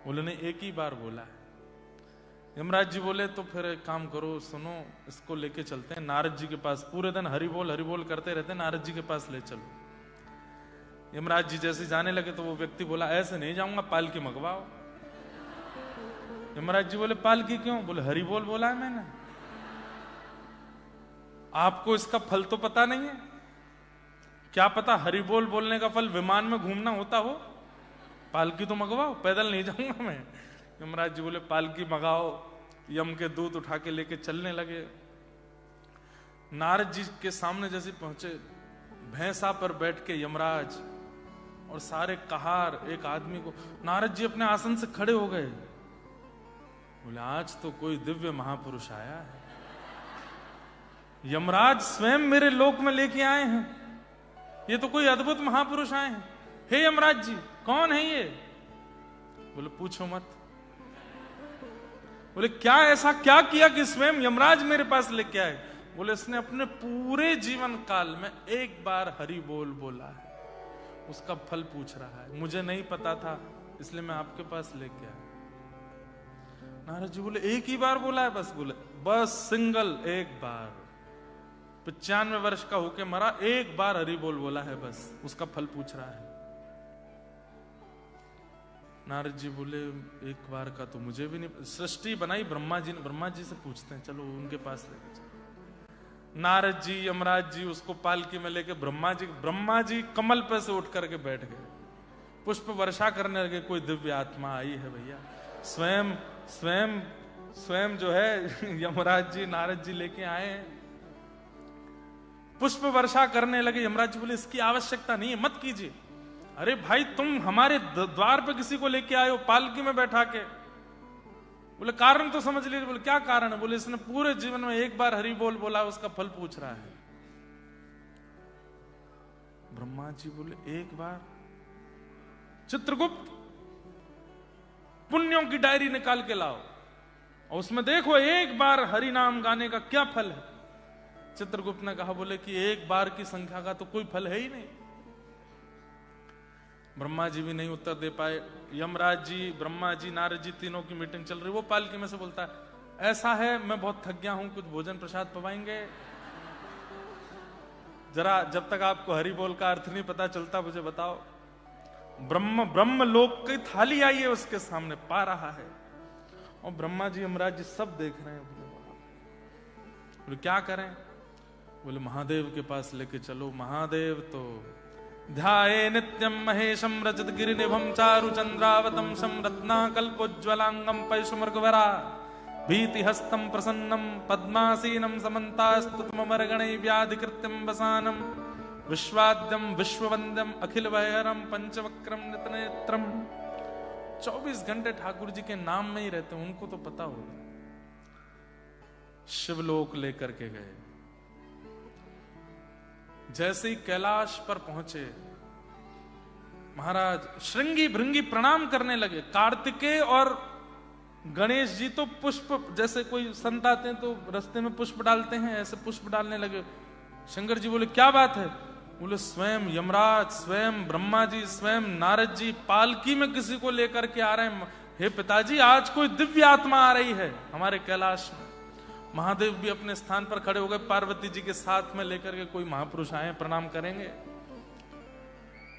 बोले नहीं एक ही बार बोला है। यमराज जी बोले तो फिर एक काम करो, सुनो, इसको लेके चलते हैं नारद जी के पास। पूरे दिन हरि बोल करते रहते हैं, नारद जी के पास ले चलो। यमराज जी जैसे जाने लगे तो वो व्यक्ति बोला, ऐसे नहीं जाऊंगा, पालकी मंगवाओ। यमराज जी बोले, पालकी क्यों? बोले, हरि बोला है मैंने। आपको इसका फल तो पता नहीं है? क्या पता हरि बोलने का फल विमान में घूमना होता हो? पालकी तो मंगवाओ, पैदल नहीं जाऊंगा मैं। यमराज जी बोले, पालकी मंगाओ। यम के दूत उठा के लेके चलने लगे। नारद जी के सामने जैसे पहुंचे, भैंसा पर बैठ के यमराज और सारे कहार एक आदमी को, नारद जी अपने आसन से खड़े हो गए। बोले, आज तो कोई दिव्य महापुरुष आया है, यमराज स्वयं मेरे लोक में लेके आए हैं, ये तो कोई अद्भुत महापुरुष आए हैं। हे यमराज जी, कौन है ये? बोले, पूछो मत। बोले, क्या ऐसा क्या किया कि स्वयं यमराज मेरे पास लेके आए? बोले, इसने अपने पूरे जीवन काल में एक बार हरि बोला है, उसका फल पूछ रहा है, मुझे नहीं पता था इसलिए मैं आपके पास लेके आया। नारद जी बोले, एक ही बार बोला है बस? बोले, बस सिंगल एक बार, 95 वर्ष का होके मरा, एक बार हरि बोला है बस, उसका फल पूछ रहा है। नारद जी बोले, एक बार का तो मुझे भी नहीं, सृष्टि बनाई ब्रह्मा जी ने, ब्रह्मा जी से पूछते हैं, चलो उनके पास लेके चलो। नारद जी यमराज जी उसको पालकी में लेके ब्रह्मा जी कमल पे से उठ करके बैठ गए, पुष्प वर्षा करने लगे। कोई दिव्य आत्मा आई है भैया, स्वयं जो है यमराज जी नारद जी लेके आए हैं, पुष्प वर्षा करने लगे। यमराज जी बोले, इसकी आवश्यकता नहीं है, मत कीजिए। अरे भाई, तुम हमारे द्वार पे किसी को लेके आए हो पालकी में बैठा के। बोले, कारण तो समझ लीजिए। बोले, क्या कारण है? बोले, इसने पूरे जीवन में एक बार हरि बोला, उसका फल पूछ रहा है। ब्रह्मा जी बोले, एक बार? चित्रगुप्त, पुण्यों की डायरी निकाल के लाओ और उसमें देखो एक बार हरि नाम गाने का क्या फल है। चित्रगुप्त ने कहा, बोले कि एक बार की संख्या का तो कोई फल है ही नहीं। ब्रह्मा जी भी नहीं उत्तर दे पाए। यमराज जी, ब्रह्मा जी, नारद जी तीनों की मीटिंग चल रही। वो पालकी में से बोलता है, ऐसा है मैं बहुत थक गया हूं, कुछ भोजन प्रसाद पवाएंगे जरा, जब तक आपको हरि बोल का अर्थ नहीं पता चलता मुझे बताओ। ब्रह्म लोक की थाली आई है उसके सामने, पा रहा है, और ब्रह्मा जी यमराज जी सब देख रहे हैं। बोले, क्या करें? बोले, महादेव के पास लेके चलो। महादेव तो ध्याये नित्यम महेशम रजत गिरिनिभम चारु चंद्रावतम शम रत्नाकल्पोज्ज्वलांगम पैशुमर्गवरा भीति हस्तम प्रसन्नम पद्मासीनम समन्तास्तुतमर्गणै व्याधिकृत्यम वसानम विश्वाद्यम विश्ववंद्यम अखिल वैहरम पंचवक्रम नितनेत्रम। 24 घंटे ठाकुर जी के नाम में ही रहते, उनको तो पता होगा। शिवलोक लेकर के गए। जैसे ही कैलाश पर पहुंचे, महाराज श्रृंगी भृंगी प्रणाम करने लगे। कार्तिकेय और गणेश जी तो पुष्प, जैसे कोई संत आते हैं तो रास्ते में पुष्प डालते हैं, ऐसे पुष्प डालने लगे। शंकर जी बोले, क्या बात है? बोले, स्वयं यमराज, स्वयं ब्रह्मा जी, स्वयं नारद जी पालकी में किसी को लेकर के आ रहे हैं। हे पिताजी, आज कोई दिव्य आत्मा आ रही है हमारे कैलाश में। महादेव भी अपने स्थान पर खड़े हो गए, पार्वती जी के साथ में लेकर के कोई महापुरुष आए, प्रणाम करेंगे।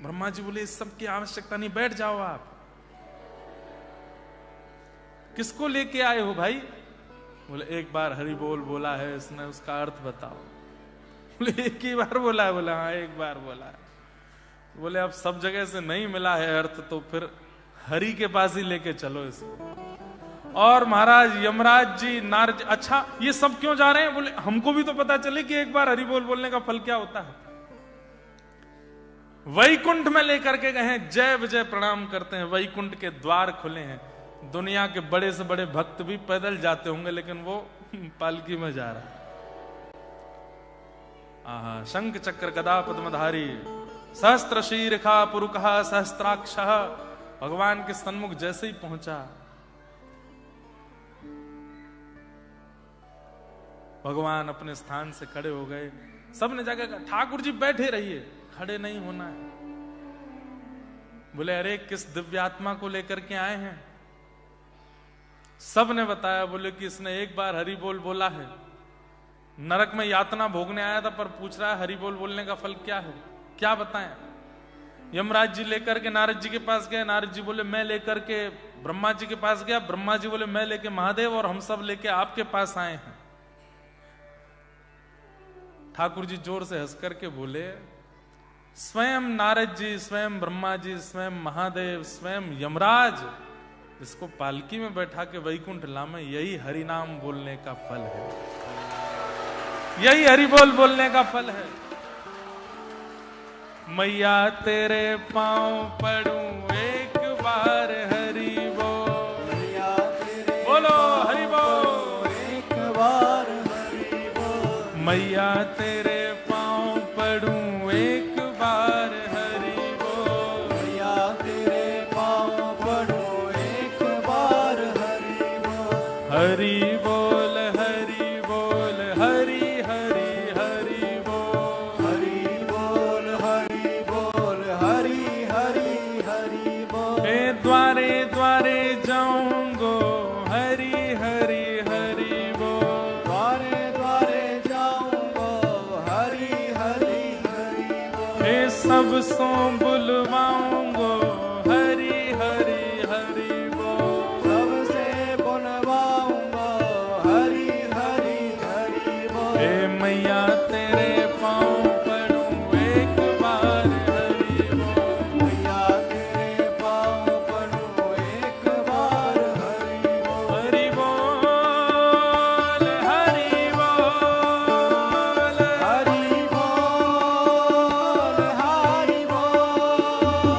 ब्रह्मा जी बोले, इस सब की आवश्यकता नहीं, बैठ जाओ आप। किसको लेके आए हो भाई? बोले, एक बार हरि बोला है इसने, उसका अर्थ बताओ। बोले, एक ही बार बोला है? बोला, हाँ एक बार बोला है। बोले, अब सब जगह से नहीं मिला है अर्थ, तो फिर हरि के पास ही लेके चलो इसको। और महाराज यमराज जी, नारद जी, अच्छा ये सब क्यों जा रहे हैं? बोले, हमको भी तो पता चले कि एक बार हरि बोलने का फल क्या होता है। वैकुंठ में लेकर के गए, जय विजय प्रणाम करते हैं, वैकुंठ के द्वार खुले हैं। दुनिया के बड़े से बड़े भक्त भी पैदल जाते होंगे, लेकिन वो पालकी में जा रहा है। आहा, शंख चक्र गदा पद्मधारी सहस्त्र शीर्षा पुरुषः सहस्त्राक्षः। भगवान के सन्मुख जैसे ही पहुंचा, भगवान अपने स्थान से खड़े हो गए। सबने जाकर कहा, ठाकुर जी बैठे रहिए, खड़े नहीं होना है। बोले, अरे किस दिव्यात्मा को लेकर के आए हैं? सब ने बताया, बोले कि इसने एक बार हरि बोल बोला है, नरक में यातना भोगने आया था, पर पूछ रहा है हरि बोल बोलने का फल क्या है, क्या बताएं। यमराज जी लेकर के नारद जी के पास गए, नारद जी बोले मैं लेकर के ब्रह्मा जी के पास गया, ब्रह्मा जी बोले मैं लेके महादेव, और हम सब लेके आपके पास आए हैं। ठाकुर जी जोर से हंस करके बोले, स्वयं नारद जी, स्वयं ब्रह्मा जी, स्वयं महादेव, स्वयं यमराज इसको पालकी में बैठा के वैकुंठ लामे, यही हरि नाम बोलने का फल है, यही हरि बोल बोलने का फल है। मैया तेरे पांव पड़ूं एक बार हरि बोल, मैया तेरे बोलो हरि बोल, एक बार हरि बोल, मैया तेरे पांव पड़ूं एक बार हरि बोल, मैया तेरे पाँव पड़ो एक बार हरि बोल, हरि बोल हरि बोल हरि हरि हरि बोल, हरि बोल हरि बोल हरि हरि हरि बोल, हे द्वारे द्वारे जाऊंगो हरि हरि हरि बोल, द्वारे द्वारे जाऊंगो हरि हरि हरि बोल, हे सब सो बुलवाऊंगो हरि हरि हरि बोल, सबसे बुलवाऊंगो हरि हरि हरि बोल, हे मैया तेरे पांव पड़ूं एक बार हरि बोल, मैया तेरे पाँव पड़ो एक बार हरि बोल, हरि बोल हरि बोल हरि बोल हरि बोल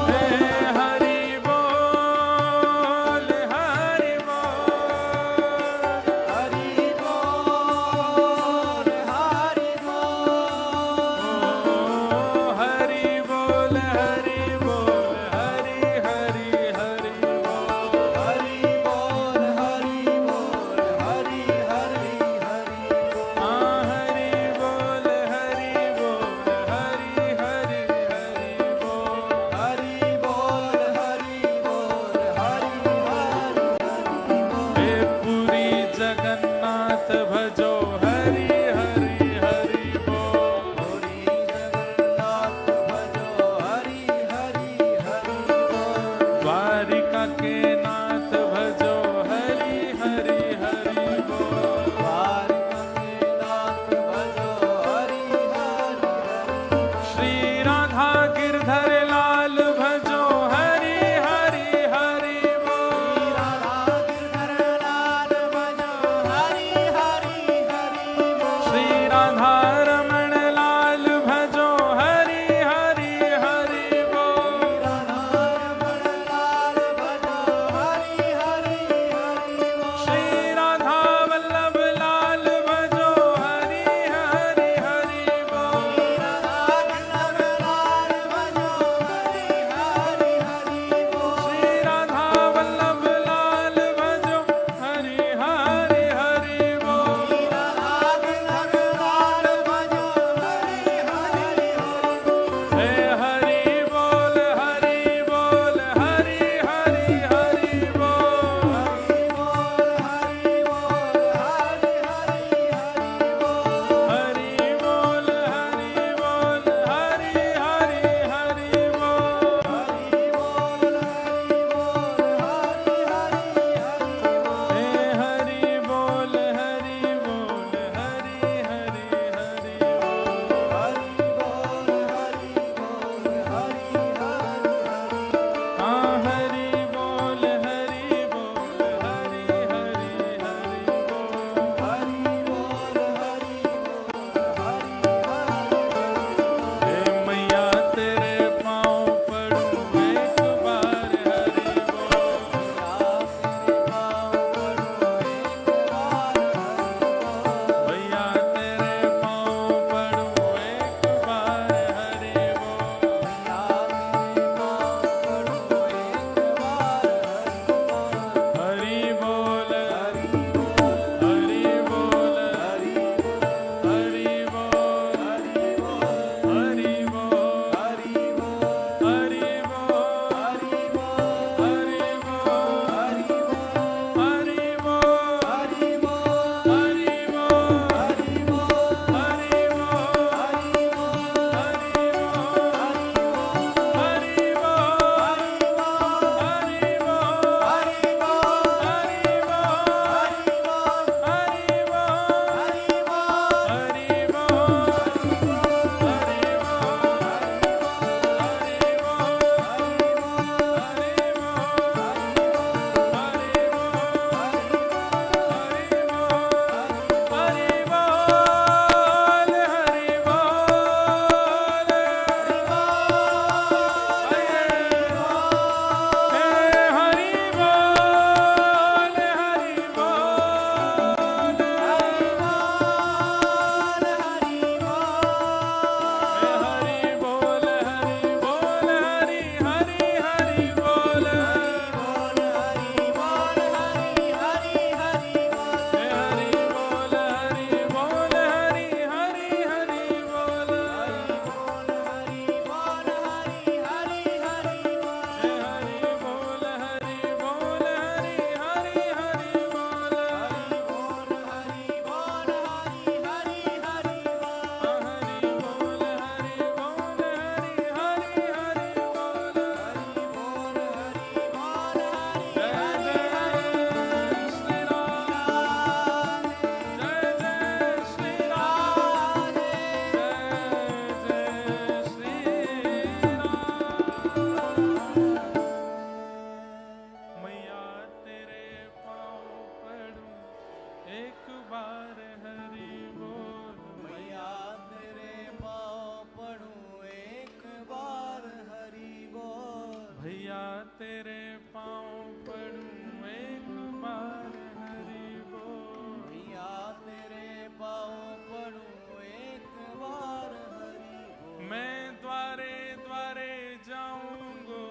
तेरे पाँव पड़ूं एक बार हरि बोल। मैया तेरे पाँव पड़ूं एक बार हरि बोल। मैं द्वारे द्वारे जाऊंगो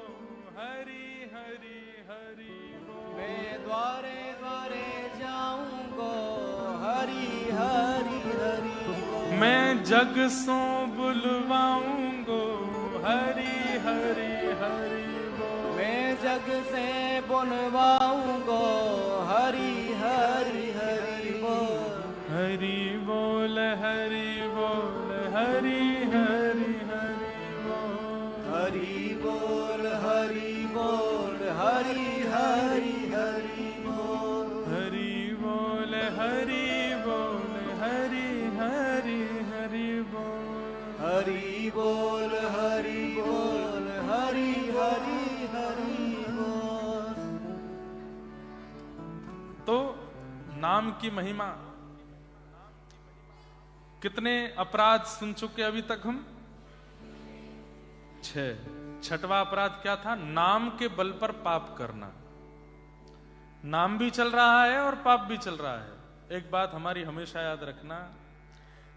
हरि हरि हरि बोल। मैं द्वारे द्वारे जाऊंगो हरि हरि हरि बोल। मैं जग सो बुलवाऊंगो हरि हरि हरि बोल। मैं जग से बुलवाऊंगो हरि हरि हरि बोल। हरि बोल हरि बोल हरि हरि हरि बोल। हरि बोल हरि बोल हरि हरि हरि बोल। हरि बोल हरि बोल हरि हरि हरि बोल। हरि बोल हरि बोल हरि हरि हरि बोल। तो नाम की महिमा, कितने अपराध सुन चुके अभी तक हम? 6। छठवां अपराध क्या था? नाम के बल पर पाप करना। नाम भी चल रहा है और पाप भी चल रहा है। एक बात हमारी हमेशा याद रखना,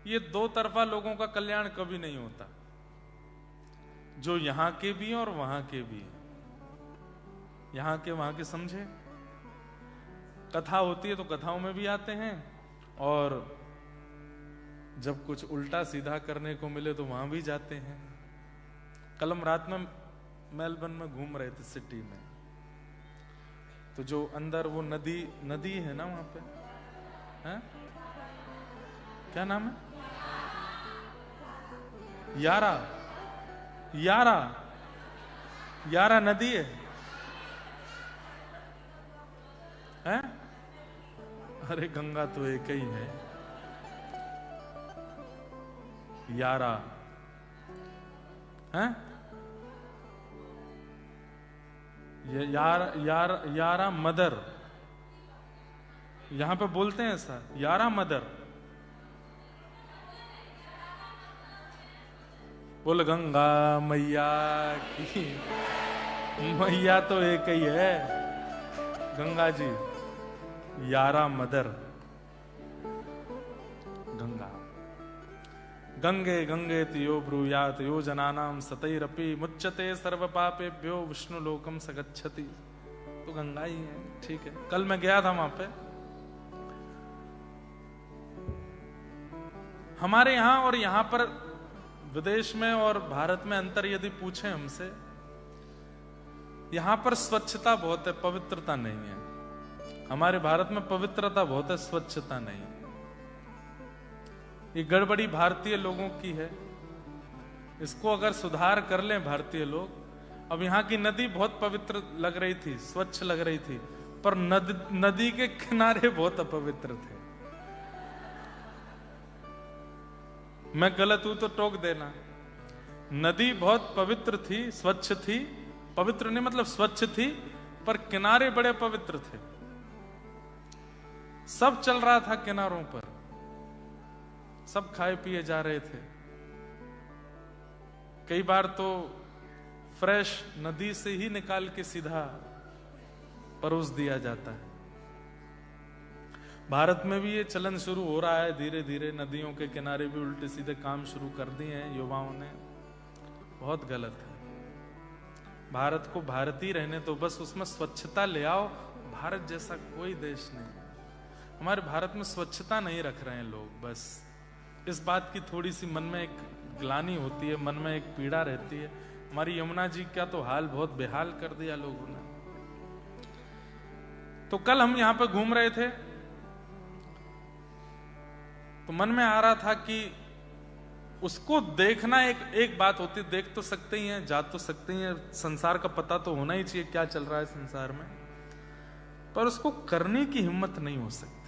ये दो तरफा लोगों का कल्याण कभी नहीं होता, जो यहां के भी हैं और वहां के भी हैं। यहां के वहां के समझे? कथा होती है तो कथाओं में भी आते हैं, और जब कुछ उल्टा सीधा करने को मिले तो वहां भी जाते हैं। कल हम रात में मेलबर्न में घूम रहे थे, सिटी में, तो जो अंदर वो नदी है ना, वहां पे है? क्या नाम है? यारा नदी है? अरे गंगा तो एक ही है। यारा है? यारा मदर, यहां पे बोलते हैं ऐसा, यारा मदर। बोल गंगा मैया की। मैया तो एक ही है, गंगा जी। यारा मदर गंगा। गंगे गंगे यो ब्रूयात यो जनानाम सतैरपि मुच्यते सर्व पापेभ्यो विष्णु लोकम सगच्छति। तो गंगा ही है, ठीक है। कल मैं गया था वहां पे। हमारे यहां और यहां पर, विदेश में और भारत में अंतर यदि पूछे हमसे, यहां पर स्वच्छता बहुत है, पवित्रता नहीं है। हमारे भारत में पवित्रता बहुत है, स्वच्छता नहीं है। ये गड़बड़ी भारतीय लोगों की है। इसको अगर सुधार कर लें भारतीय लोग। अब यहां की नदी बहुत पवित्र लग रही थी, स्वच्छ लग रही थी, पर नदी के किनारे बहुत अपवित्र थे। मैं गलत हूं तो टोक देना। नदी बहुत पवित्र थी, स्वच्छ थी, पवित्र नहीं मतलब स्वच्छ थी, पर किनारे बड़े पवित्र थे। सब चल रहा था किनारों पर, सब खाए पिए जा रहे थे। कई बार तो फ्रेश नदी से ही निकाल के सीधा परोस दिया जाता है। भारत में भी ये चलन शुरू हो रहा है धीरे धीरे। नदियों के किनारे भी उल्टे सीधे काम शुरू कर दिए हैं युवाओं ने। बहुत गलत है। भारत को भारतीय रहने तो बस उसमें स्वच्छता ले आओ। भारत जैसा कोई देश नहीं। हमारे भारत में स्वच्छता नहीं रख रहे हैं लोग। बस इस बात की थोड़ी सी मन में एक ग्लानि होती है, मन में एक पीड़ा रहती है। हमारी यमुना जी का तो हाल बहुत बेहाल कर दिया लोगों ने। तो कल हम यहां पे घूम रहे थे तो मन में आ रहा था कि उसको देखना एक बात होती, देख तो सकते ही हैं, जा तो सकते ही हैं, संसार का पता तो होना ही चाहिए क्या चल रहा है संसार में, पर उसको करने की हिम्मत नहीं हो सकती।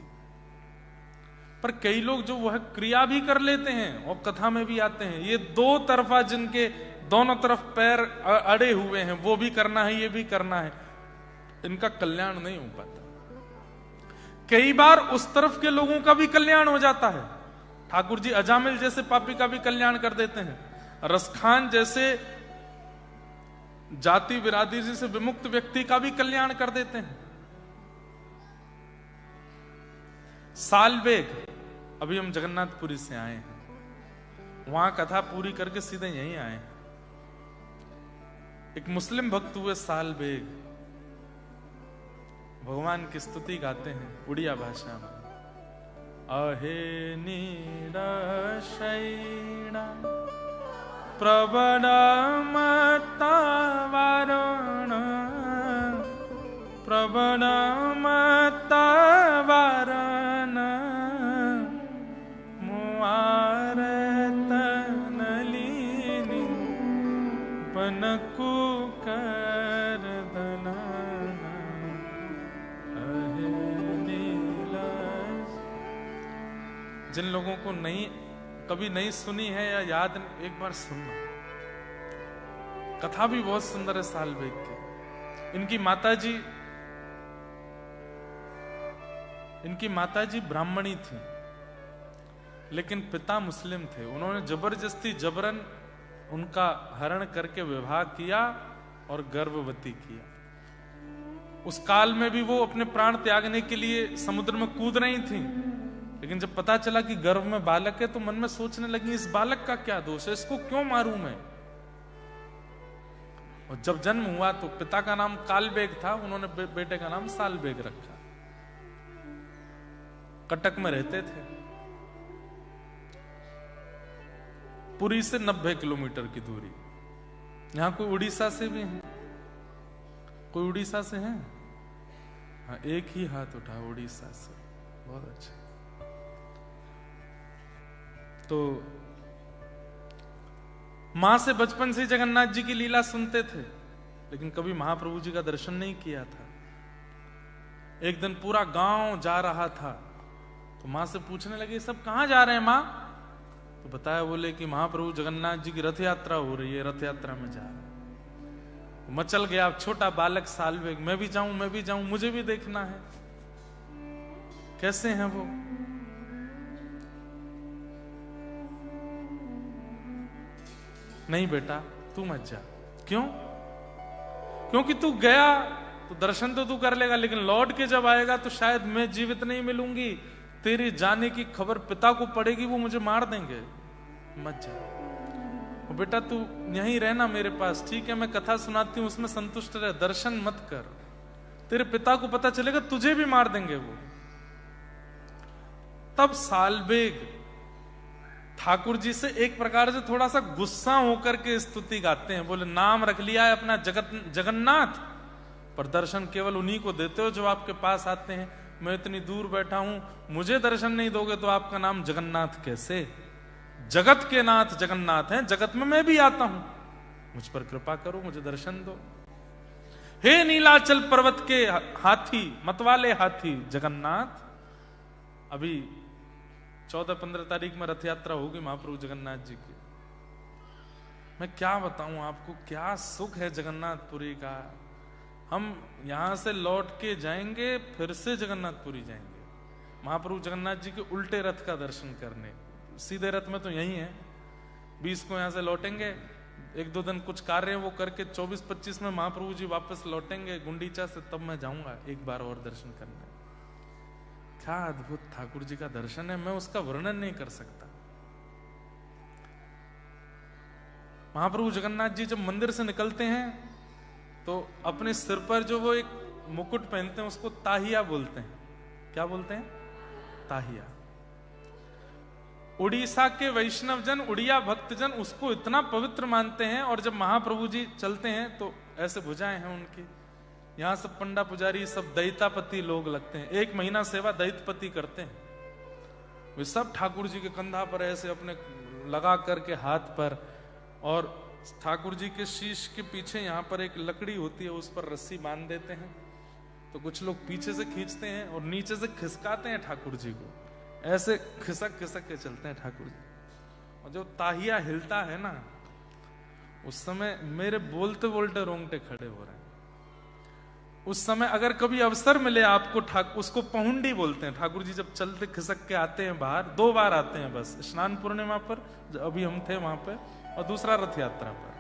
पर कई लोग जो वह क्रिया भी कर लेते हैं और कथा में भी आते हैं। ये दो तरफा, जिनके दोनों तरफ पैर अड़े हुए हैं, वो भी करना है, ये भी करना है, इनका कल्याण नहीं हो पाता। कई बार उस तरफ के लोगों का भी कल्याण हो जाता है। ठाकुर जी अजामिल जैसे पापी का भी कल्याण कर देते हैं। रसखान जैसे जाति बिरादरी से विमुक्त व्यक्ति का भी कल्याण कर देते हैं। सालबेग, अभी हम जगन्नाथपुरी से आए हैं, वहां कथा पूरी करके सीधे यहीं आए हैं। एक मुस्लिम भक्त हुए सालबेग, भगवान की स्तुति गाते हैं उड़िया भाषा में। अहे नीरशैणा प्रबलमतवारण प्रबलमतवारण मुआरतनलिनी पनको कर दला। जिन लोगों को कभी नहीं सुनी है या याद, एक बार सुनना। कथा भी बहुत सुंदर है सालबेग की। इनकी माताजी ब्राह्मणी थी, लेकिन पिता मुस्लिम थे। उन्होंने जबरदस्ती जबरन उनका हरण करके विवाह किया और गर्भवती किया। उस काल में भी वो अपने प्राण त्यागने के लिए समुद्र में कूद रही थी, लेकिन जब पता चला कि गर्भ में बालक है तो मन में सोचने लगी इस बालक का क्या दोष है, इसको क्यों मारूं मैं। और जब जन्म हुआ तो पिता का नाम कालबेग था, उन्होंने बेटे का नाम सालबेग रखा। कटक में रहते थे। पुरी से 90 किलोमीटर की दूरी। यहां कोई उड़ीसा से भी है? कोई उड़ीसा से है? हाँ, एक ही हाथ उठा उड़ीसा से, बहुत अच्छा। तो मां से बचपन से जगन्नाथ जी की लीला सुनते थे, लेकिन कभी महाप्रभु जी का दर्शन नहीं किया था। एक दिन पूरा गांव जा रहा था, तो मां से पूछने लगे सब कहां जा रहे हैं मां? तो बताया, बोले कि महाप्रभु जगन्नाथ जी की रथ यात्रा हो रही है, रथ यात्रा में जा रहा है। मचल गया छोटा बालक सालबेग, मैं भी जाऊं, मुझे भी देखना है। कैसे हैं वो? नहीं बेटा तू मत जा। क्यों? क्योंकि तू गया तो दर्शन तो तू कर लेगा, लेकिन लौट के जब आएगा तो शायद मैं जीवित नहीं मिलूंगी। तेरे जाने की खबर पिता को पड़ेगी, वो मुझे मार देंगे। मत जा। बेटा तू यहीं रहना मेरे पास, ठीक है? मैं कथा सुनाती हूं, उसमें संतुष्ट रह, दर्शन मत कर। तेरे पिता को पता चलेगा तुझे भी मार देंगे वो। तब सालबेग ठाकुर जी से एक प्रकार से थोड़ा सा गुस्सा होकर के स्तुति गाते हैं। बोले नाम रख लिया है अपना जगन्नाथ, पर दर्शन केवल उन्हीं को देते हो जो आपके पास आते हैं। मैं इतनी दूर बैठा हूं, मुझे दर्शन नहीं दोगे तो आपका नाम जगन्नाथ कैसे? जगत के नाथ जगन्नाथ हैं, जगत में मैं भी आता हूं, मुझ पर कृपा करो, मुझे दर्शन दो। हे नीलाचल पर्वत के हाथी, मतवाले हाथी जगन्नाथ। अभी 14-15 तारीख में रथ यात्रा होगी महाप्रभु जगन्नाथ जी की। मैं क्या बताऊं आपको, क्या सुख है जगन्नाथपुरी का। हम यहां से लौट के जाएंगे, फिर से जगन्नाथपुरी जाएंगे महाप्रभु जगन्नाथ जी के उल्टे रथ का दर्शन करने। सीधे रथ में तो यही है, 20 को यहां से लौटेंगे, 1-2 दिन कुछ कार्य वो करके 24-25 में महाप्रभु जी वापस लौटेंगे गुंडीचा से, तब मैं जाऊंगा एक बार और दर्शन करने। क्या अद्भुत ठाकुर जी का दर्शन है, मैं उसका वर्णन नहीं कर सकता। महाप्रभु जगन्नाथ जी जब मंदिर से निकलते हैं तो अपने सिर पर जो वो एक मुकुट पहनते हैं उसको ताहिया बोलते हैं। क्या बोलते हैं? ताहिया। उड़ीसा के वैष्णव जन, उड़िया भक्तजन उसको इतना पवित्र मानते हैं, और जब महाप्रभु जी चलते हैं तो ऐसे भुजाएं हैं उनकी। यहां सब पंडा पुजारी सब दैतापति लोग लगते हैं, 1 महीना सेवा दैतपति करते हैं। वे सब ठाकुर जी के कंधा पर ऐसे अपने लगा करके हाथ पर, और ठाकुर जी के शीश के पीछे यहां पर एक लकड़ी होती है, उस पर रस्सी बांध देते हैं। तो कुछ लोग पीछे से खींचते हैं और नीचे से खिसकाते हैं ठाकुर जी को, ऐसे खिसक खिसक के चलते हैं ठाकुर जी। और जब ताहिया हिलता है ना, उस समय मेरे बोलते बोलते रोंगटे खड़े हो रहे हैं। उस समय अगर कभी अवसर मिले आपको, उसको पहुंडी बोलते हैं। ठाकुर जी जब चलते खिसक के आते हैं बाहर, 2 बार आते हैं बस, स्नान पूर्णिमा पर अभी हम थे वहां पे, और दूसरा रथ यात्रा पर।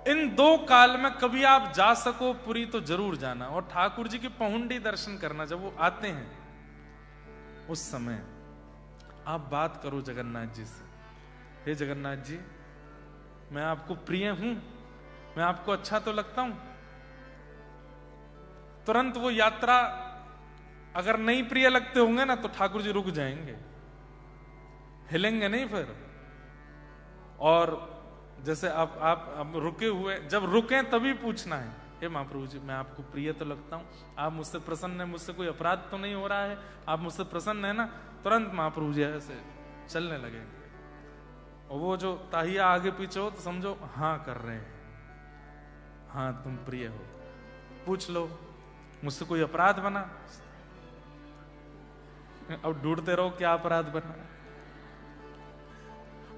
इन 2 काल में कभी आप जा सको पुरी तो जरूर जाना, और ठाकुर जी की पहुंडी दर्शन करना। जब वो आते हैं उस समय आप बात करो जगन्नाथ जी से, हे जगन्नाथ जी, मैं आपको प्रिय हूं, मैं आपको अच्छा तो लगता हूं। तुरंत वो यात्रा अगर नहीं प्रिय लगते होंगे ना तो ठाकुर जी रुक जाएंगे, हिलेंगे नहीं फिर। और जैसे आप रुके हुए, जब रुके तभी पूछना है, हे महाप्रभु जी, मैं आपको प्रिय तो लगता हूं, आप मुझसे प्रसन्न है, मुझसे कोई अपराध तो नहीं हो रहा है, आप मुझसे प्रसन्न है ना। तुरंत महाप्रभु जी ऐसे चलने लगेंगे, और वो जो ताहिया आगे पीछे हो तो समझो हाँ कर रहे हैं, हाँ तुम प्रिय हो, पूछ लो मुझसे कोई अपराध बना। अब ढूंढते रहो क्या अपराध बना।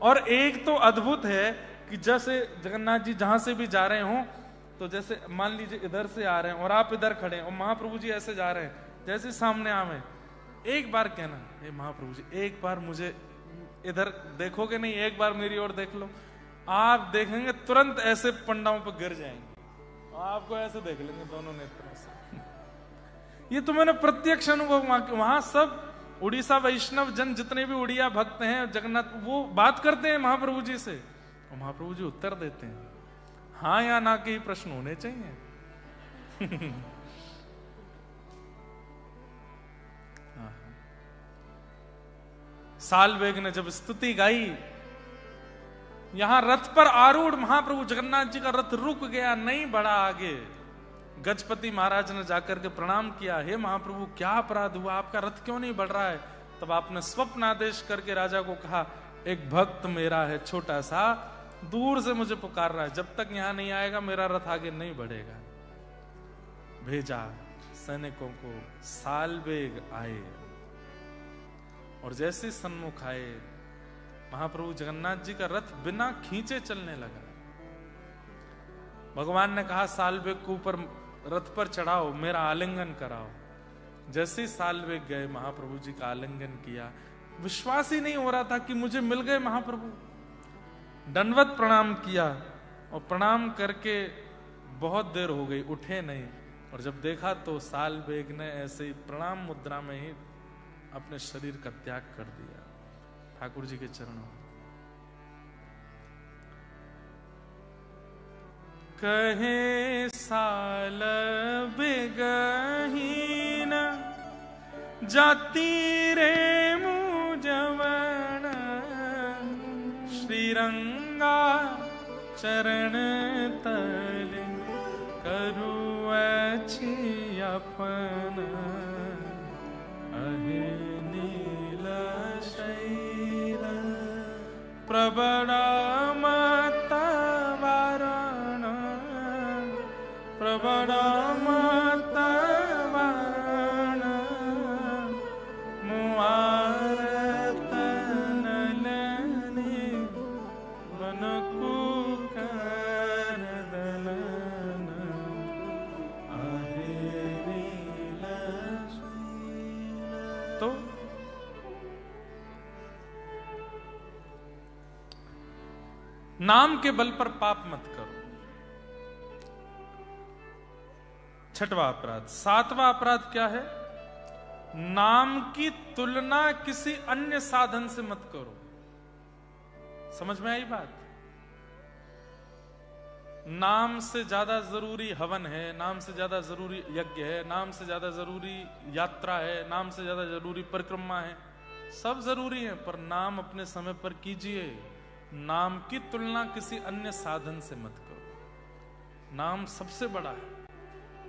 और एक तो अद्भुत है कि जैसे जगन्नाथ जी जहां से भी जा रहे हो, तो जैसे मान लीजिए इधर से आ रहे हैं और आप इधर खड़े हैं और महाप्रभु जी ऐसे जा रहे हैं, जैसे सामने आवे एक बार कहना, हे महाप्रभु जी एक बार मुझे इधर देखोगे नहीं, एक बार मेरी ओर देख लो। आप देखेंगे तुरंत ऐसे पंडाओं पर गिर जाएंगे, आपको ऐसे देख लेंगे दोनों नेत्रों से। ये तो मैंने प्रत्यक्ष अनुभव, वहां सब उड़ीसा वैष्णव जन जितने भी उड़िया भक्त हैं जगन्नाथ, वो बात करते हैं महाप्रभु जी से, और महाप्रभु जी उत्तर देते हैं, हाँ या ना के ही प्रश्न होने चाहिए। सालवेग ने जब स्तुति गाई, यहां रथ पर आरूढ़ महाप्रभु जगन्नाथ जी का रथ रुक गया, नहीं बढ़ा आगे। गजपति महाराज ने जाकर के प्रणाम किया, हे महाप्रभु क्या अपराध हुआ, आपका रथ क्यों नहीं बढ़ रहा है। तब आपने स्वप्न आदेश करके राजा को कहा, एक भक्त मेरा है छोटा सा, दूर से मुझे पुकार रहा है, जब तक यहां नहीं आएगा मेरा रथ आगे नहीं बढ़ेगा। भेजा सैनिकों को, सालवेग आए, और जैसे सन्मुख आए महाप्रभु जगन्नाथ जी का रथ बिना खींचे चलने लगा। भगवान ने कहा सालवेग को ऊपर रथ पर चढ़ाओ, मेरा आलिंगन कराओ। जैसे ही सालवेग गए महाप्रभु जी का आलिंगन किया, विश्वास ही नहीं हो रहा था कि मुझे मिल गए महाप्रभु। दंडवत प्रणाम किया, और प्रणाम करके बहुत देर हो गई, उठे नहीं, और जब देखा तो सालवेग ने ऐसे ही प्रणाम मुद्रा में ही अपने शरीर का त्याग कर दिया ठाकुर जी के चरणों। कहे साल बेगहीन जाति रे मुजवन, श्रीरंगा चरण तल करुअछि अपन, अहे नील शैल प्रबड़ा मत वारण, प्रबड़ा मत वारण, मुआर तनलनि बनकु कर दलन, आहे नील शैल। तो नाम के बल पर पाप मत करो, छठवां अपराध। सातवां अपराध क्या है? नाम की तुलना किसी अन्य साधन से मत करो। समझ में आई बात? नाम से ज्यादा जरूरी हवन है, नाम से ज्यादा जरूरी यज्ञ है, नाम से ज्यादा जरूरी यात्रा है, नाम से ज्यादा जरूरी परिक्रमा है, सब जरूरी है, पर नाम अपने समय पर कीजिए। नाम की तुलना किसी अन्य साधन से मत करो। नाम सबसे बड़ा है,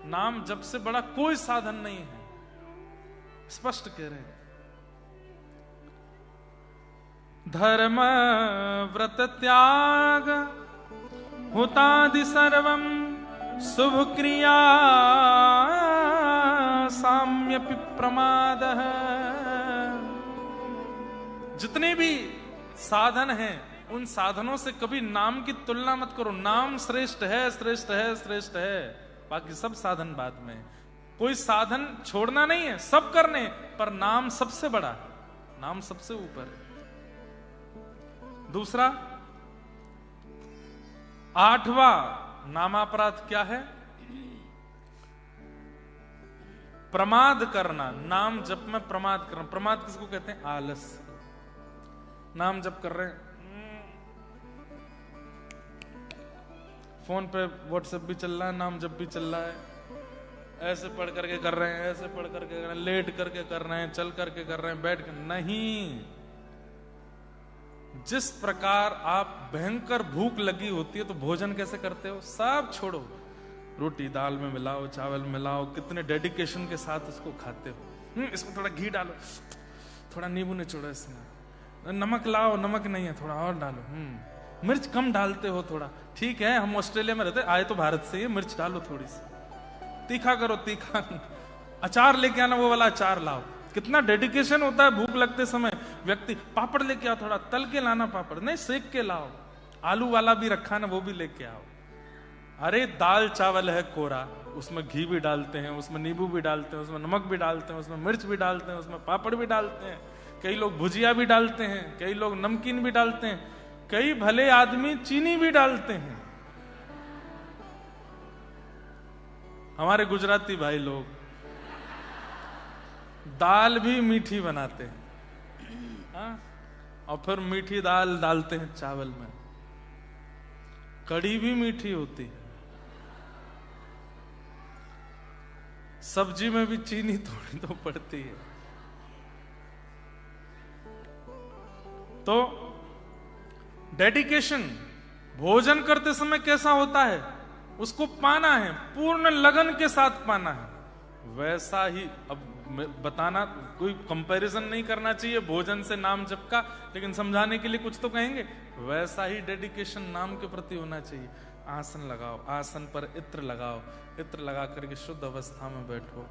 नाम जब से बड़ा कोई साधन नहीं है, स्पष्ट कह रहे हैं। धर्म व्रत त्याग हुतादि सर्वम शुभ क्रिया साम्यपि प्रमादः। जितने भी साधन हैं उन साधनों से कभी नाम की तुलना मत करो। नाम श्रेष्ठ है, श्रेष्ठ है, श्रेष्ठ है, बाकी सब साधन बाद में। कोई साधन छोड़ना नहीं है, सब करने, पर नाम सबसे बड़ा है, नाम सबसे ऊपर है। दूसरा, आठवां नामापराध क्या है? प्रमाद करना, नाम जप में प्रमाद करना। प्रमाद किसको कहते हैं? आलस। नाम जप कर रहे हैं, फोन पे व्हाट्सएप भी चल रहा है, नाम जप भी चल रहा है, ऐसे पढ़ करके कर रहे हैं, ऐसे पढ़ करके कर रहे हैं, लेट करके कर रहे हैं, चल करके कर रहे हैं, बैठ कर नहीं। जिस प्रकार आप भयंकर भूख लगी होती है तो भोजन कैसे करते हो? सब छोड़ो, रोटी दाल में मिलाओ, चावल मिलाओ, कितने डेडिकेशन के साथ उसको खाते हो। इसमें थोड़ा घी डालो, थोड़ा नींबू निचोड़ो, इसमें नमक लाओ, नमक नहीं है थोड़ा और डालो, मिर्च कम डालते हो थोड़ा, ठीक है हम ऑस्ट्रेलिया में रहते, आए तो भारत से ही, मिर्च डालो थोड़ी सी, तीखा करो, तीखा। अचार लेके आना, वो वाला अचार लाओ। कितना डेडिकेशन होता है भूख लगते समय। व्यक्ति पापड़ लेके आओ, थोड़ा तल के लाना पापड़, नहीं सेक के लाओ, आलू वाला भी रखा ना वो भी लेके आओ। अरे दाल चावल है कोरा, उसमें घी भी डालते हैं, उसमें नींबू भी डालते हैं, उसमें नमक भी डालते हैं, उसमें मिर्च भी डालते हैं, उसमें पापड़ भी डालते हैं, कई लोग भुजिया भी डालते हैं, कई लोग नमकीन भी डालते हैं, कई भले आदमी चीनी भी डालते हैं। हमारे गुजराती भाई लोग दाल भी मीठी बनाते हैं, हाँ? और फिर मीठी दाल डालते हैं चावल में। कड़ी भी मीठी होती है, सब्जी में भी चीनी थोड़ी तो पड़ती है। तो डेडिकेशन भोजन करते समय कैसा होता है? उसको पाना है, पूर्ण लगन के साथ पाना है। वैसा ही, अब बताना, कोई कंपैरिजन नहीं करना चाहिए भोजन से नाम जप का, लेकिन समझाने के लिए कुछ तो कहेंगे। वैसा ही डेडिकेशन नाम के प्रति होना चाहिए। आसन लगाओ, आसन पर इत्र लगाओ, इत्र लगा करके शुद्ध अवस्था में बैठो,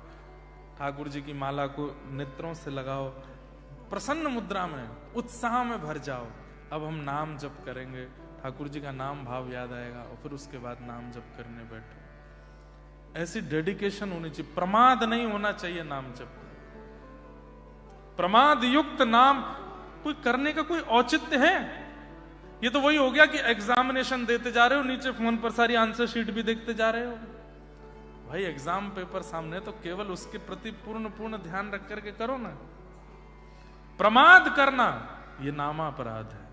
ठाकुर जी की माला को नेत्रों से लगाओ, प्रसन्न मुद्रा में, उत्साह में भर जाओ। अब हम नाम जप करेंगे, ठाकुर जी का नाम भाव याद आएगा और फिर उसके बाद नाम जप करने बैठो। ऐसी डेडिकेशन होनी चाहिए, प्रमाद नहीं होना चाहिए नाम जप। प्रमाद युक्त नाम कोई करने का कोई औचित्य है? ये तो वही हो गया कि एग्जामिनेशन देते जा रहे हो, नीचे फोन पर सारी आंसर शीट भी देखते जा रहे हो। भाई एग्जाम पेपर सामने, तो केवल उसके प्रति पूर्ण ध्यान रख करके करो ना। प्रमाद करना ये नामा अपराध है।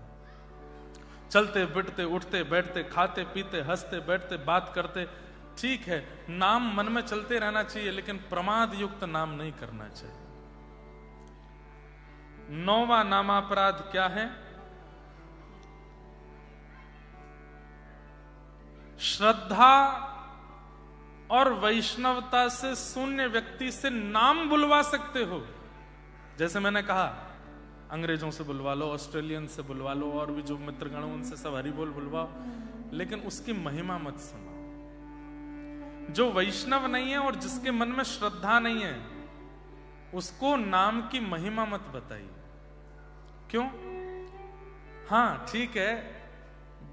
चलते फिरते, उठते बैठते, खाते पीते, हंसते बैठते, बात करते, ठीक है नाम मन में चलते रहना चाहिए, लेकिन प्रमाद युक्त नाम नहीं करना चाहिए। 9वां नामापराध क्या है? श्रद्धा और वैष्णवता से शून्य व्यक्ति से नाम बुलवा सकते हो। जैसे मैंने कहा, अंग्रेजों से बुलवा लो, ऑस्ट्रेलियन से बुलवा लो, और भी जो मित्रगण उनसे सब हरि बोल बुलवाओ, लेकिन उसकी महिमा मत सुनो। जो वैष्णव नहीं है और जिसके मन में श्रद्धा नहीं है, उसको नाम की महिमा मत बताइए। क्यों? हाँ ठीक है,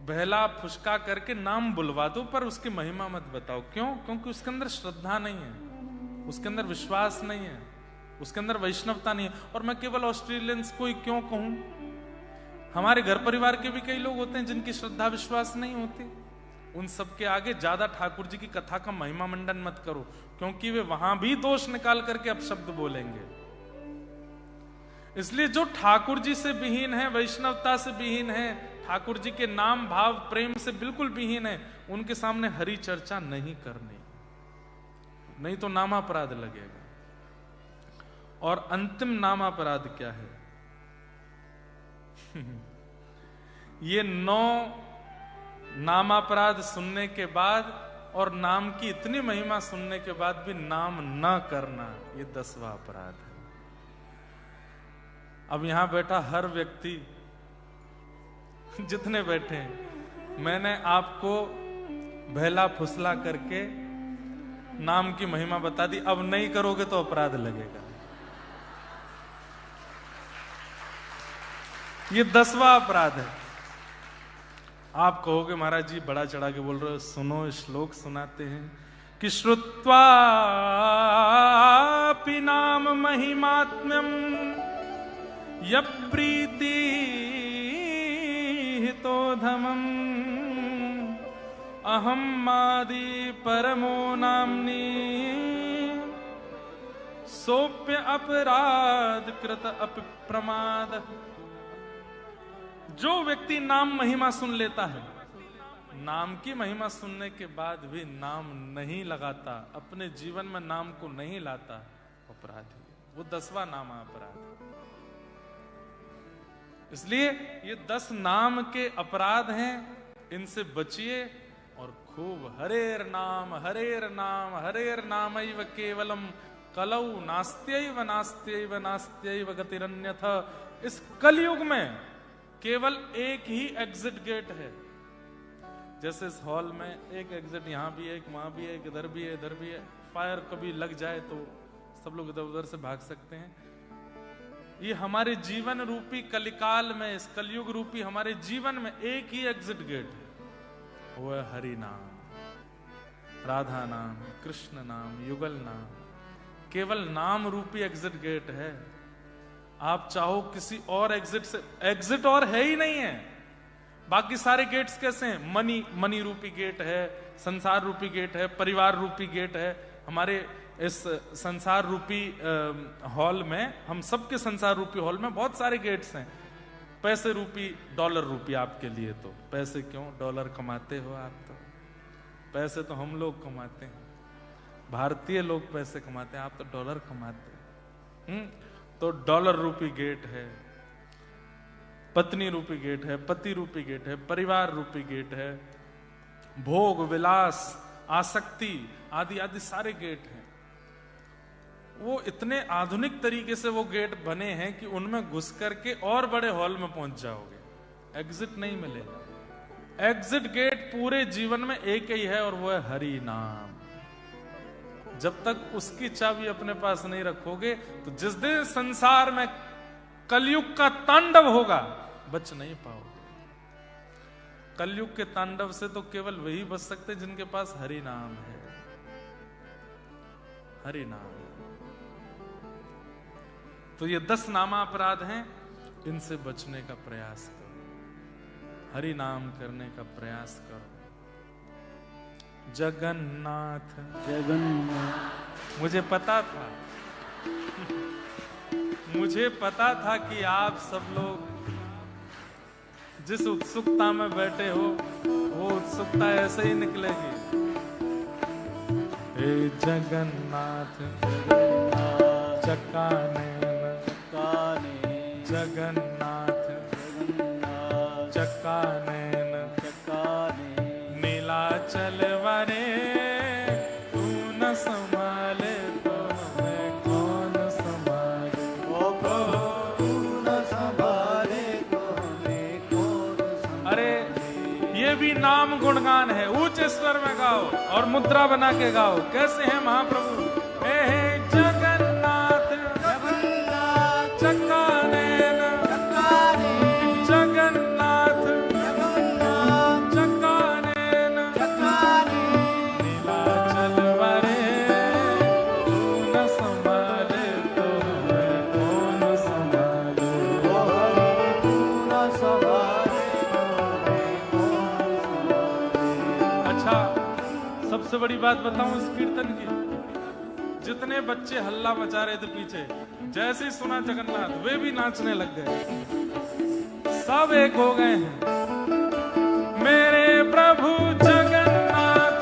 बहला फुसका करके नाम बुलवा दो, पर उसकी महिमा मत बताओ। क्यों? क्योंकि उसके अंदर श्रद्धा नहीं है, उसके अंदर विश्वास नहीं है, उसके अंदर वैष्णवता नहीं है। और मैं केवल ऑस्ट्रेलियंस को ही क्यों कहूं, हमारे घर परिवार के भी कई लोग होते हैं जिनकी श्रद्धा विश्वास नहीं होती। उन सब के आगे ज्यादा ठाकुर जी की कथा का महिमा मंडन मत करो, क्योंकि वे वहां भी दोष निकाल करके अपशब्द बोलेंगे। इसलिए जो ठाकुर जी से विहीन है, वैष्णवता से विहीन है, ठाकुर जी के नाम भाव प्रेम से बिल्कुल विहीन है, उनके सामने हरि चर्चा नहीं करनी, नहीं तो नामापराध लगेगा। और अंतिम नामापराध क्या है? ये 9 नामापराध सुनने के बाद और नाम की इतनी महिमा सुनने के बाद भी नाम न करना, ये 10वां अपराध है। अब यहां बैठा हर व्यक्ति, जितने बैठे हैं, मैंने आपको बहला फुसला करके नाम की महिमा बता दी। अब नहीं करोगे तो अपराध लगेगा। ये 10वां अपराध है। आप कहोगे महाराज जी बड़ा चढ़ा के बोल रहे हो, सुनो श्लोक सुनाते हैं कि श्रुत्वापि नाम महिमात्म्यम यप्रीति हितोधमं अहम मादि परमो नाम्नी सोप्य अपराध कृत अप्रमाद। जो व्यक्ति नाम महिमा सुन लेता है, नाम की महिमा सुनने के बाद भी नाम नहीं लगाता, अपने जीवन में नाम को नहीं लाता, अपराधी। वो 10वां नाम अपराध। इसलिए ये 10 नाम के अपराध हैं, इनसे बचिए और खूब हरेर नाम हरेर नामैव केवलम कलौ नास्त्यैव नास्त्यैव नास्त्यैव गतिरन्यथा। इस कलयुग में केवल एक ही एग्जिट गेट है। जैसे इस हॉल में एक एग्जिट यहां भी है, एक वहां भी है, एक इधर भी है, इधर भी है। फायर कभी लग जाए तो सब लोग इधर उधर से भाग सकते हैं। ये हमारे जीवन रूपी कलिकाल में, इस कलयुग रूपी हमारे जीवन में एक ही एग्जिट गेट है, वो है हरि नाम, राधा नाम, कृष्ण नाम, युगल नाम। केवल नाम रूपी एग्जिट गेट है। आप चाहो किसी और एग्जिट से, एग्जिट और है ही नहीं है। बाकी सारे गेट्स कैसे हैं? मनी रूपी गेट है, संसार रूपी गेट है, परिवार रूपी गेट है। हमारे इस संसार रूपी हॉल में, हम सबके संसार रूपी हॉल में बहुत सारे गेट्स हैं। पैसे रूपी, डॉलर रूपी आपके लिए तो पैसे क्यों, डॉलर कमाते हो आप तो। पैसे तो हम लोग कमाते हैं, भारतीय लोग पैसे कमाते हैं, आप तो डॉलर कमाते हैं। तो डॉलर रूपी गेट है, पत्नी रूपी गेट है, पति रूपी गेट है, परिवार रूपी गेट है, भोग विलास आसक्ति आदि आदि सारे गेट हैं। वो इतने आधुनिक तरीके से वो गेट बने हैं कि उनमें घुस करके और बड़े हॉल में पहुंच जाओगे, एग्जिट नहीं मिलेगा। एग्जिट गेट पूरे जीवन में एक ही है और वो है हरि नाम। जब तक उसकी चाबी अपने पास नहीं रखोगे तो जिस दिन संसार में कलयुग का तांडव होगा, बच नहीं पाओगे। कलयुग के तांडव से तो केवल वही बच सकते जिनके पास हरि नाम है। हरि नाम। तो ये 10 नामा अपराध हैं, इनसे बचने का प्रयास करो, हरि नाम करने का प्रयास करो। जगन्नाथ जगन्नाथ। मुझे पता था कि आप सब लोग जिस उत्सुकता में बैठे हो, वो उत्सुकता ऐसे ही निकलेगी। हे जगन्नाथ चकाने जगन्नाथ चकाने नीलाचल वरे तू न संभाले तो हमें कौन संभाले। ओ प्रभु तू न संभाले तो हमें कौन संभाले। अरे ये भी नाम गुणगान है, ऊंचे स्वर में गाओ और मुद्रा बना के गाओ। कैसे हैं महाप्रभु? हे जगन्नाथ चकाने सबसे बड़ी बात बताऊं इस कीर्तन की, जितने बच्चे हल्ला मचा रहे थे पीछे, जैसे ही सुना जगन्नाथ वे भी नाचने लग गए, सब एक हो गए हैं। मेरे प्रभु जगन्नाथ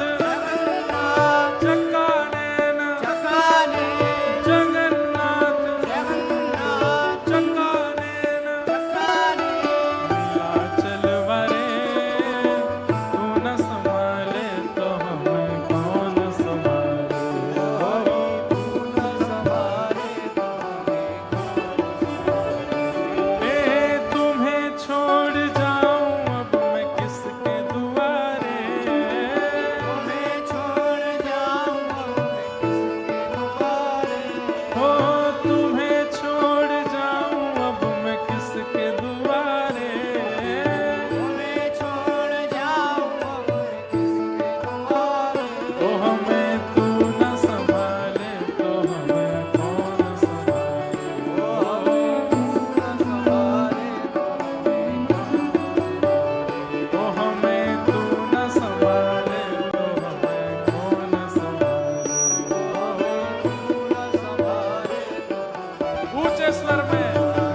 चकानेन जगन्नाथ चकानेन नीलाचल वरे तू न संभाले तो हमें कौन संभाले। तू न संभाले तो हमें कौन संभाले। तुम्हें छोड़ जाऊं अब मैं किसके दुआरे। ऊंचे स्वर में,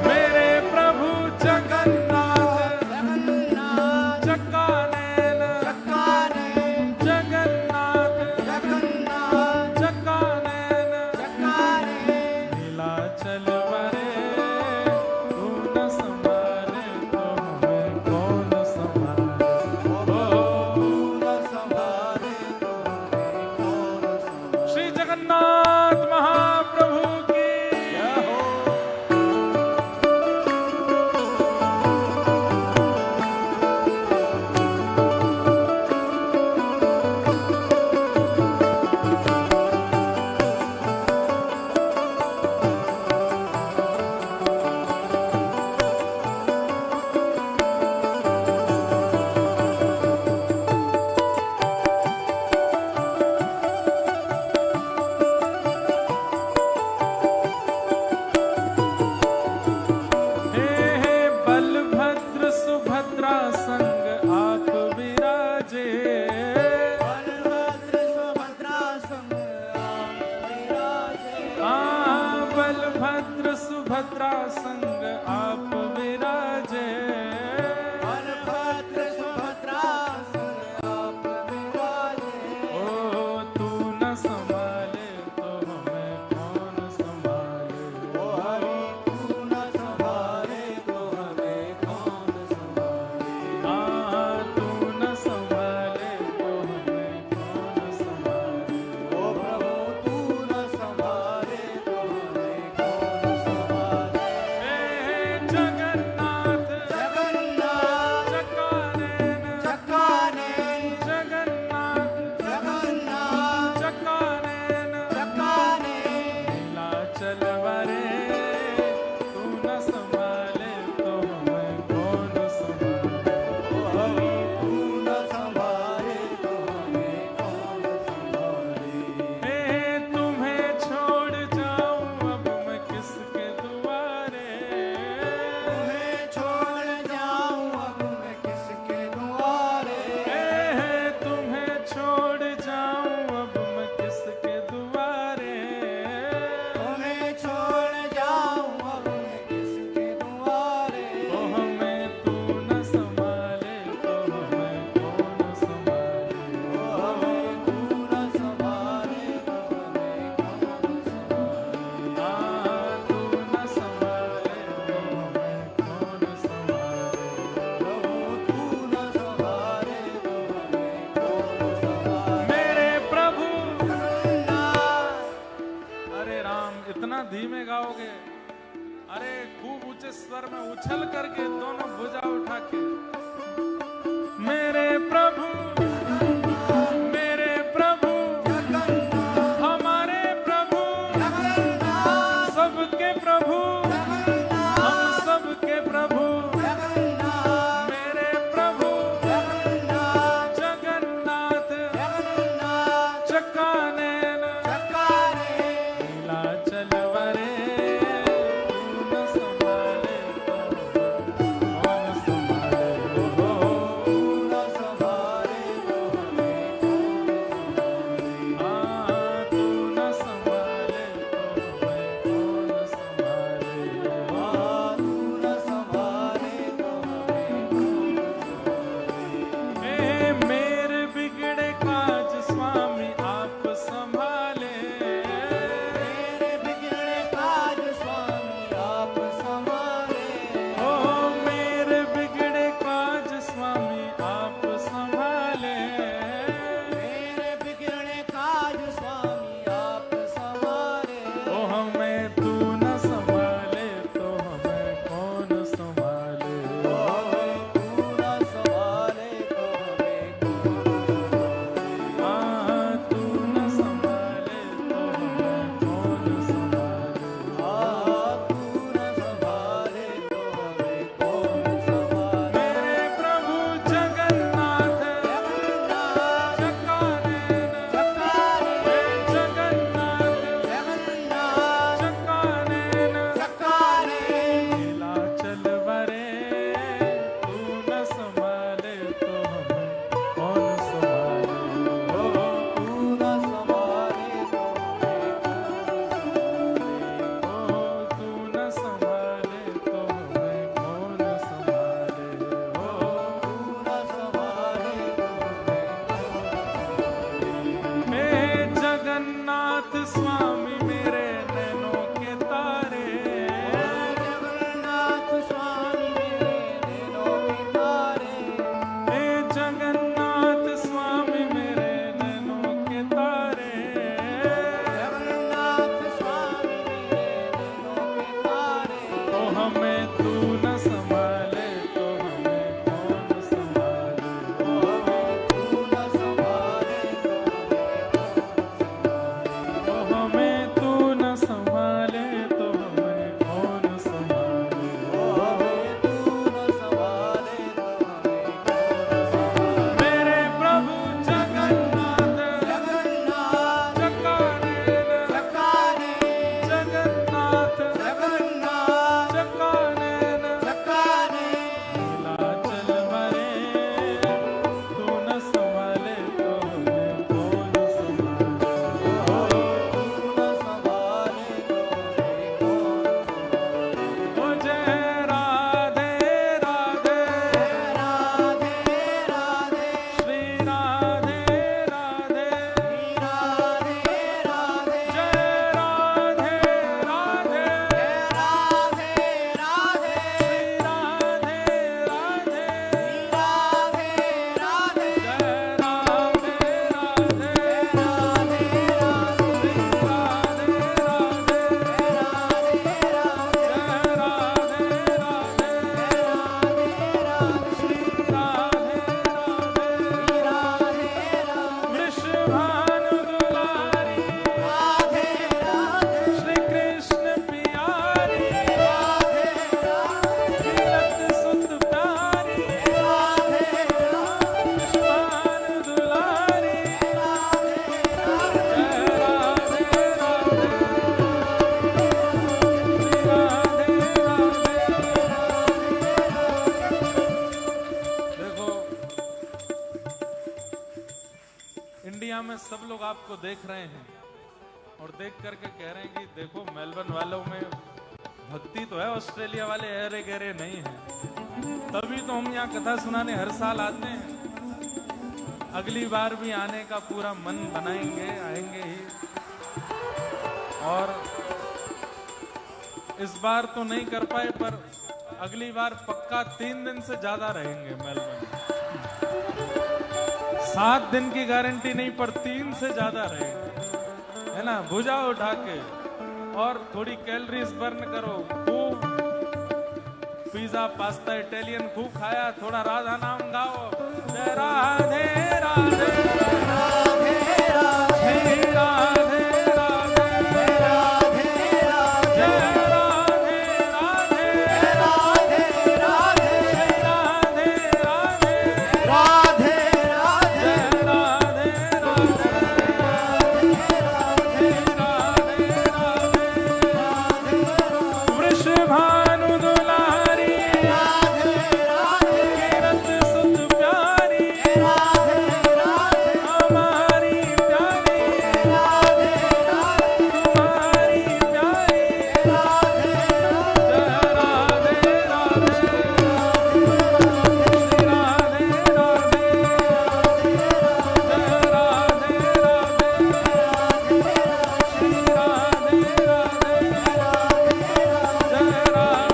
मेरे प्रभु जगन्नाथ, जगन्नाथ, चक्का नैन, चक्का नैन, जगन्नाथ, जगन्नाथ, चक्का नैन, चक्का नैन, नीलाचल वरे तू न संभाले तो हमें कौन संभाले। तू न संभाले तो हमें कौन संभाले। श्री जगन्नाथ महाप्रभु की जय हो। हे बलभद्र सुभद्रा संग आप विराजे, बलभद्र सुभद्रा संग आप विराजे। बलभद्र सुभद्रा संग आप विराजे। बलभद्र सुभद्रा संग आप विराजे। ओ तू न संभाले तो हमें कौन संभाले। ओ हरि तू न संभाले तो हमें कौन संभाले। तू न संभाले तो हमें कौन संभाले। ओ प्रभु तू न संभाले तो हमें कौन संभाले। हे जगन्नाथ, जगन्नाथ, चक्का नैन, चक्का नैन, जगन्नाथ, जगन्नाथ, चक्का नैन, चक्का नैन, नीलाचल वरे तू न संभाले तो हमें कौन संभाले। ओ हरि तू न संभाले तो हमें कौन संभाले। हे तुम्हें छोड़ जाऊं अब मैं किसके दुआरे। तुम्हें छोड़ जाऊं अब मैं किसके दुआरे। तुम्हें छोड़ जाऊं अब मैं किसके दुआरे। तुम्हें छोड़ जाऊं अब मैं किसके दुआरे। ओ हमें तू न संभाले तो हमें कौन संभाले। ओ हमें तू न संभाले तो हमें कौन संभाले। तू न संभाले तो हमें कौन संभाले। प्रभु तू न संभाले तो हमें कौन संभाले। मेरे प्रभु, जगन्नाथ, अरे राम, इतना धीमे गाओगे? अरे खूब ऊंचे स्वर में उछल करके दोनों भुजा उठा के, मेरे प्रभु, मेरे प्रभु, जगन्नाथ, हमारे प्रभु, जगन्नाथ, सबके प्रभु, हम सबके प्रभु, जगन्नाथ, मेरे प्रभु जगन्नाथ, जगन्नाथ, जगन्नाथ, चक्का नैन, चक्का नैन, नीलाचल वरे तू न संभाले तो कौन संभाले। तू न संभाले तो हमें कौन संभाले। तू न संभाले तो हमें कौन संभाले। संभाले तो हमें कौन संभाले हो। तू न संभाले तो हमें कौन संभाले। हे जगन्नाथ स्वामी मेरे नैनों के तारे, जगन्नाथ स्वामी मेरे नैनों के तारे। हे जगन्नाथ स्वामी मेरे नैनों के तारे, जगन्नाथ स्वामी मेरे नैनों के तारे। तो हमें तू न संभाले तो हमें कौन संभाले हो। तू न संभाले तो हमें कौन संभाले। तो हमें तू न संभाले तो हमें कौन संभाले तू न संभाले तो हमें कौन संभाले। मेरे प्रभु जगन्नाथ जगन्नाथ चकानेन चकाने जगन्नाथ जगन्नाथ चकानेन चकाने। नीलाचल मरे तू न संभाले तो हमें कौन संभाले हो। तू न संभाले तो हमें कौन संभाले। ओ जय राधे राधे राधे राधे श्री राधे राधे राधे राधे जय राधे राधे राधे राधे श्री राधे राधे राधे राधे जय राधे राधे राधे राधे श्री राधे राधे राधे जय राधे राधे श्री राधे राधे वृषभानु दुलारी श्री कृष्ण प्यारी तीरथ सुत प्यारी वृषभानु दुलारी जय राधे राधे श्री राधे राधे। देखो इंडिया में सब लोग आपको देख रहे हैं और देख करके कह रहे हैं कि देखो मेलबर्न वालों में भक्ति तो है, ऑस्ट्रेलिया वाले अरे गहरे नहीं है। तभी तो हम यहाँ कथा सुनाने हर साल आते हैं। अगली बार भी आने का पूरा मन बनाएंगे, आएंगे ही। और इस बार तो नहीं कर पाए पर अगली बार पक्का 3 दिन से ज्यादा रहेंगे मेलबर्न। 7 दिन की गारंटी नहीं पर 3 से ज्यादा रहेंगे, है ना। भुजा उठा के और थोड़ी कैलोरीज बर्न करो। खूब पिज्जा पास्ता इटालियन खूब खाया, थोड़ा राधा नाम गाओ। जय राधे राधे राधे राधे श्री राधे राधे राधे जय राधे राधे राधे राधे राधे श्री राधे राधे राधे जय राधे राधे राधे श्री राधे राधे वृषभानु दुलारी तीरथ सुत प्यारी हमारी प्यारी तुम्हारी प्यारी जय राधे राधे श्री राधे राधे जय राधे राधे श्री राधे राधे जय राधे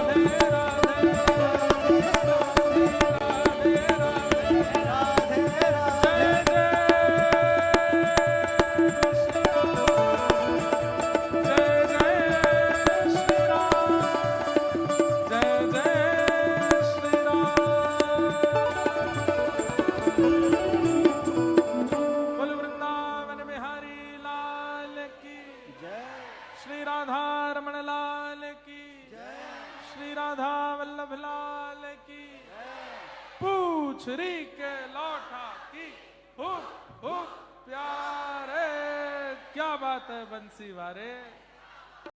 श्री राधा रमण लाल की श्री राधा वल्लभ लाल की पूछरी के लौटा की हुक हुक प्यारे। क्या बात है बंसी वारे।